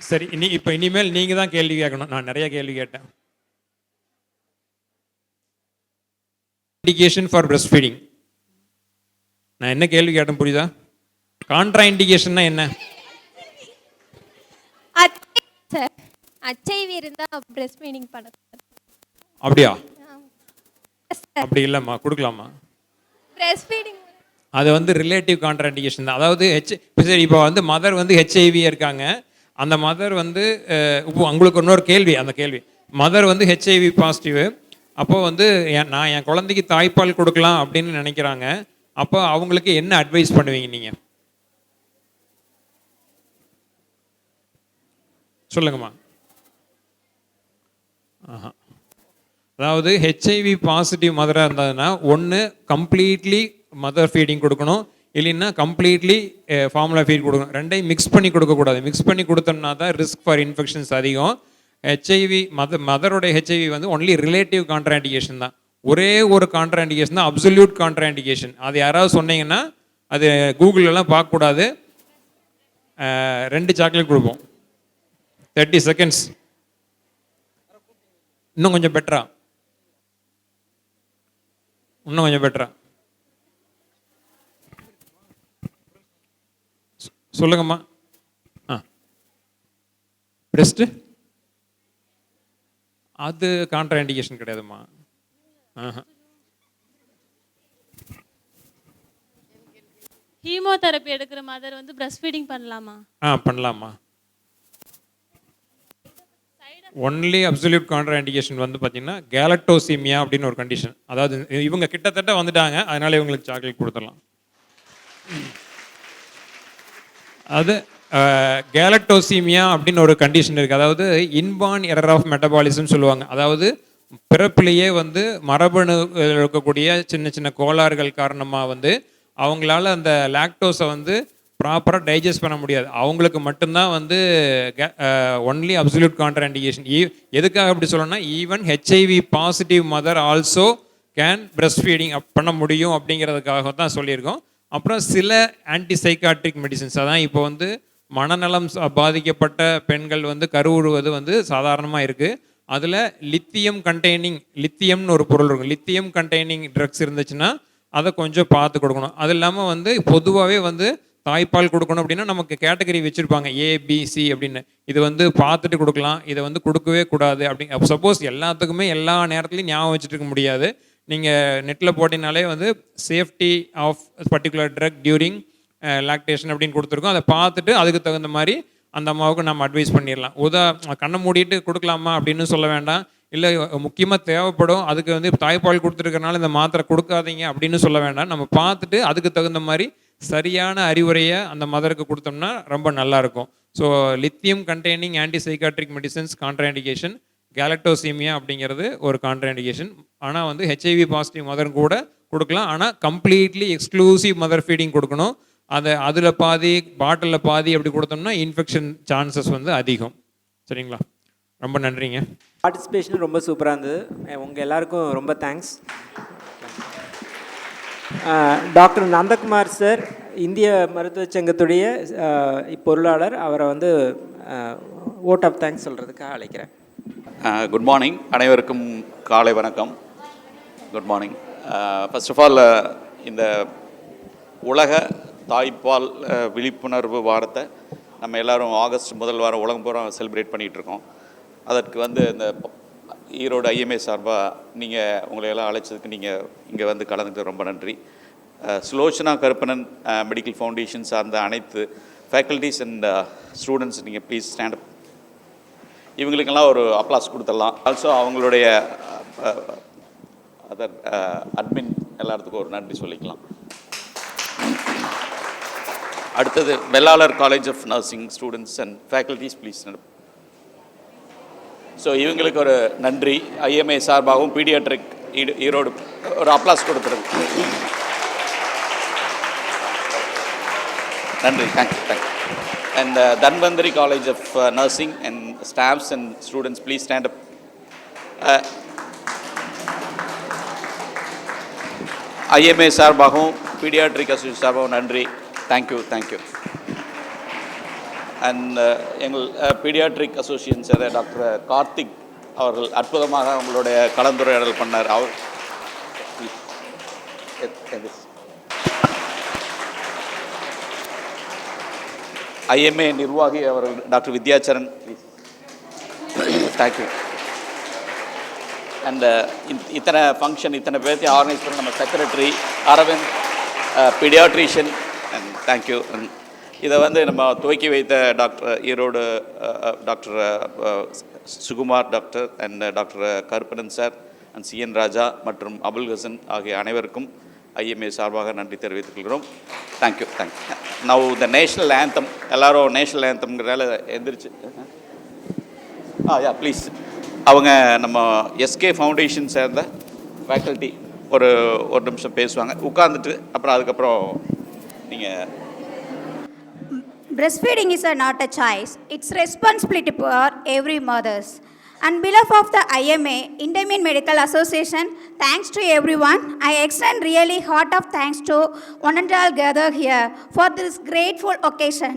சரி, இப்போ இனிமேல் நீங்கள் தான் கேள்வி கேட்கணும். நான் நிறைய கேள்வி கேட்டேன். இண்டிகேஷன் ஃபார் பிரஸ்ட் ஃபீடிங், நான் என்ன கேள்வி கேட்டேன் புரியுதா? கான்ட்ரா இண்டிகேஷன்னா என்ன? சார் HIV இருந்தால் பிரஸ்ட் ஃபீடிங் பண்ணக்கூடாது. அப்படியா? அப்படி இல்லைம்மா, கொடுக்கலாமா? பிரஸ்ட் ஃபீடிங் அது வந்து ரிலேட்டிவ் கான்ட்ரா இண்டிகேஷன் தான். அதாவது சரி, இப்போ வந்து மதர் வந்து HIV இருக்காங்க, அந்த மதர் வந்து உங்களுக்கு இன்னொரு கேள்வி, அந்த கேள்வி மதர் வந்து HIV பாசிட்டிவ், அப்போ வந்து நான் என் குழந்தைக்கு தாய்ப்பால் கொடுக்கலாம் அப்படின்னு நினைக்கிறாங்க, அப்போ அவங்களுக்கு என்ன அட்வைஸ் பண்ணுவீங்க நீங்கள்? சொல்லுங்கம்மா. ஆஹா, அதாவது HIV பாசிட்டிவ் மதராக இருந்ததுன்னா ஒன்று கம்ப்ளீட்லி மதர் ஃபீடிங் கொடுக்கணும், இல்லைன்னா கம்ப்ளீட்லி ஃபார்முலா ஃபீட் கொடுக்கணும். ரெண்டையும் மிக்ஸ் பண்ணி கொடுக்கக்கூடாது. மிக்ஸ் பண்ணி கொடுத்தோம்னா தான் ரிஸ்க் ஃபார் இன்ஃபெக்ஷன்ஸ் அதிகம். HIV மதரோடைய HIV வந்து ஒன்லி ரிலேட்டிவ் கான்ட்ராண்டிகேஷன் தான். ஒரே ஒரு கான்ட்ராண்டிகேஷன் தான் அப்சல்யூட் கான்ட்ராண்டிகேஷன். அது யாராவது சொன்னீங்கன்னா அது கூகுளெலாம் பார்க்கக்கூடாது. 2 சாக்லேட் கொடுப்போம், 30 செகண்ட்ஸ். இன்னும் கொஞ்சம் பெட்டரா, இன்னும் கொஞ்சம் பெட்டரா சொல்லுங்கம்மா. பிரஸ்ட் அது கான்ட்ரா இண்டிகேஷன் கிடையாதும்மா. ஹீமோதெரப்பி எடுக்கிற மதர் வந்து பிரஸ்ட் ஃபீடிங் பண்ணலாமா? பண்ணலாமா. ஒன்லி அப்சல்யூட் கான்ட்ரா இண்டிகேஷன் வந்து பார்த்தீங்கன்னா கேலக்டோசீமியா அப்படின்னு ஒரு கண்டிஷன். அதாவது இவங்க கிட்டத்தட்ட வந்துட்டாங்க, அதனால இவங்களுக்கு சாக்லேட் கொடுத்துடலாம். அது கேலக்டோசீமியா அப்படின்னு ஒரு கண்டிஷன் இருக்குது. அதாவது இன்பார்ன் எரர் ஆஃப் மெட்டபாலிசம் சொல்லுவாங்க. அதாவது பிறப்பிலேயே வந்து மரபணு இருக்கக்கூடிய சின்ன சின்ன கோளாறுகள் காரணமாக வந்து அவங்களால அந்த லாக்டோஸை வந்து ப்ராப்பராக டைஜஸ்ட் பண்ண முடியாது. அவங்களுக்கு மட்டும்தான் வந்து ஒன்லி அப்சல்யூட் கான்ட்ரா இண்டிகேஷன். எதுக்காக அப்படி சொல்லணும்னா even HIV positive mother also can breast feeding பண்ண முடியும் அப்படிங்கிறதுக்காக தான் சொல்லியிருக்கோம். அப்புறம் சில ஆன்டிசைக்காட்ரிக் மெடிசின்ஸ், அதான் இப்போ வந்து மனநலம் பாதிக்கப்பட்ட பெண்கள் வந்து கருவுறுவது வந்து சாதாரணமாக இருக்குது. அதில் லித்தியம்னு ஒரு பொருள் இருக்கும். லித்தியம் கண்டெய்னிங் ட்ரக்ஸ் இருந்துச்சுன்னா அதை கொஞ்சம் பார்த்து கொடுக்கணும். அது இல்லாமல் வந்து பொதுவாகவே வந்து தாய்ப்பால் கொடுக்கணும் அப்படின்னா நமக்கு கேட்டகரி வச்சுருப்பாங்க ABC அப்படின்னு. இது வந்து பார்த்துட்டு கொடுக்கலாம், இதை வந்து கொடுக்கவே கூடாது அப்படி. சப்போஸ் எல்லாத்துக்குமே எல்லா நேரத்துலையும் ஞாபகம் வச்சுட்டு இருக்க முடியாது. நீங்கள் நெட்டில் போட்டினாலே வந்து safety of particular drug during lactation அப்படின்னு கொடுத்துருக்கோம். அதை பார்த்துட்டு அதுக்கு தகுந்த மாதிரி அந்த அம்மாவுக்கு நம்ம அட்வைஸ் பண்ணிடலாம். கண்ணை மூடிட்டு கொடுக்கலாமா அப்படின்னு சொல்ல வேண்டாம். இல்லை முக்கியமாக தேவைப்படும், அதுக்கு வந்து தாய்ப்பால் கொடுத்துருக்கறனால இந்த மாத்திரை கொடுக்காதீங்க அப்படின்னு சொல்ல வேண்டாம். நம்ம பார்த்துட்டு அதுக்கு தகுந்த மாதிரி சரியான அறிவுரையை அந்த மதருக்கு கொடுத்தோம்னா ரொம்ப நல்லாயிருக்கும். So lithium containing antipsychotic medicines contraindication, galactosemia அப்படிங்கிறது ஒரு கான்ட்ராண்டிகேஷன். ஆனால் வந்து HIV பாசிட்டிவ் மதர் கூட கொடுக்கலாம், ஆனால் கம்ப்ளீட்லி எக்ஸ்க்ளூசிவ் மதர் ஃபீடிங் கொடுக்கணும். அதில் பாதி பாட்டிலில் பாதி அப்படி கொடுத்தோம்னா இன்ஃபெக்ஷன் சான்சஸ் வந்து அதிகம். சரிங்களா? ரொம்ப நன்றிங்க. பார்ட்டிசிபேஷன் ரொம்ப சூப்பராக இருந்தது. உங்கள் எல்லாருக்கும் ரொம்ப தேங்க்ஸ். டாக்டர் நந்தகுமார் சார், இந்திய மருத்துவ சங்கத்துடைய பொருளாளர், அவரை வந்து ஓட் ஆஃப் தேங்க்ஸ் சொல்கிறதுக்காக அழைக்கிறேன். குட் மார்னிங், அனைவருக்கும் காலை வணக்கம். Good morning. First of all இந்த உலக தாய்ப்பால் விழிப்புணர்வு வாரத்தை நம்ம எல்லோரும் ஆகஸ்ட் முதல் வாரம் உலகம் பூரா செலிப்ரேட் பண்ணிகிட்ருக்கோம். அதற்கு வந்து இந்த ஈரோடு IMA சார்பாக நீங்கள் உங்களை எல்லாம் அழைச்சதுக்கு நீங்கள் இங்கே வந்து கலந்துக்கிட்டு ரொம்ப நன்றி. சுலோச்சனா கருப்பணன் மெடிக்கல் ஃபவுண்டேஷன் சார்ந்த அனைத்து ஃபேக்கல்டிஸ் அண்ட் ஸ்டூடெண்ட்ஸ் நீங்கள் ப்ளீஸ் ஸ்டாண்ட் அப். இவங்களுக்கெல்லாம் ஒரு அப்ளாஸ் கொடுத்துடலாம். ஆல்சோ அவங்களுடைய அதர் அட்மின் எல்லாத்துக்கும் ஒரு நன்றி சொல்லிக்கலாம். அடுத்தது Vellalar college of nursing students and faculties please stand up. So இவங்களுக்கு ஒரு நன்றி. IMA சார்பாகவும் பீடியாட்ரிக் ஈரோடு ஒரு அப்ளாஸ் கொடுத்துருது. நன்றி, thank you. And Dhanvantari college of nursing and staffs and students please stand up. IMA சார்பாகவும் பீடியாட்ரிக் அசோசியேஷன் சார்பாகவும் நன்றி, தேங்க்யூ. அண்ட் எங்கள் பீடியாட்ரிக் அசோசியேஷன் சேர்ந்த டாக்டர் கார்த்திக் அவர்கள் அற்புதமாக அவங்களுடைய கலந்துரையாடல் பண்ணார். அவர் ஐஎம்ஏ நிர்வாகி அவர்கள் டாக்டர் வித்யாச்சரண், தேங்க்யூ. அண்ட் இத்தனை ஃபங்க்ஷன் இத்தனை பேர்த்தையும் ஆர்கனைஸ் பண்ண நம்ம secretary Aravind, pediatrician, and thank you. இதை வந்து நம்ம துவக்கி வைத்த doctor Erode doctor Sukumar doctor and doctor Karuppanan sir and CN ராஜா மற்றும் அபுல் ஹசன் ஆகிய அனைவருக்கும் ஐஎம்ஏ சார்பாக நன்றி தெரிவித்துக் கொள்கிறோம். Thank you. Now the national anthem, எல்லாரும் நேஷ்னல் ஆந்தம்ங்கிறதால எந்திரிச்சு ப்ளீஸ். அவங்க நம்ம எஸ்கே ஃபவுண்டேஷன் சேர்ந்த ஃபேக்கல்ட்டி ஒரு நிமிஷம் பேசுவாங்க, உட்காந்துட்டு அப்புறம் அதுக்கப்புறம் நீங்கள். Breastfeeding is not a choice. It's responsibility for every mothers. On behalf of the IMA, Indian Medical Association, thanks to everyone. I extend really heart of thanks to one and all gathered here for this grateful occasion.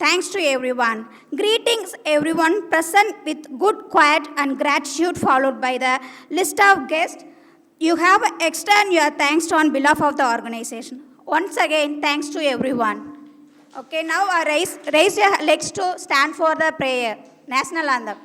Thanks to everyone. Greetings everyone present with good quiet and gratitude followed by the list of guests. You have extend your thanks to on behalf of the organization. Once again, thanks to everyone. Okay, now raise your legs to stand for the prayer. National anthem.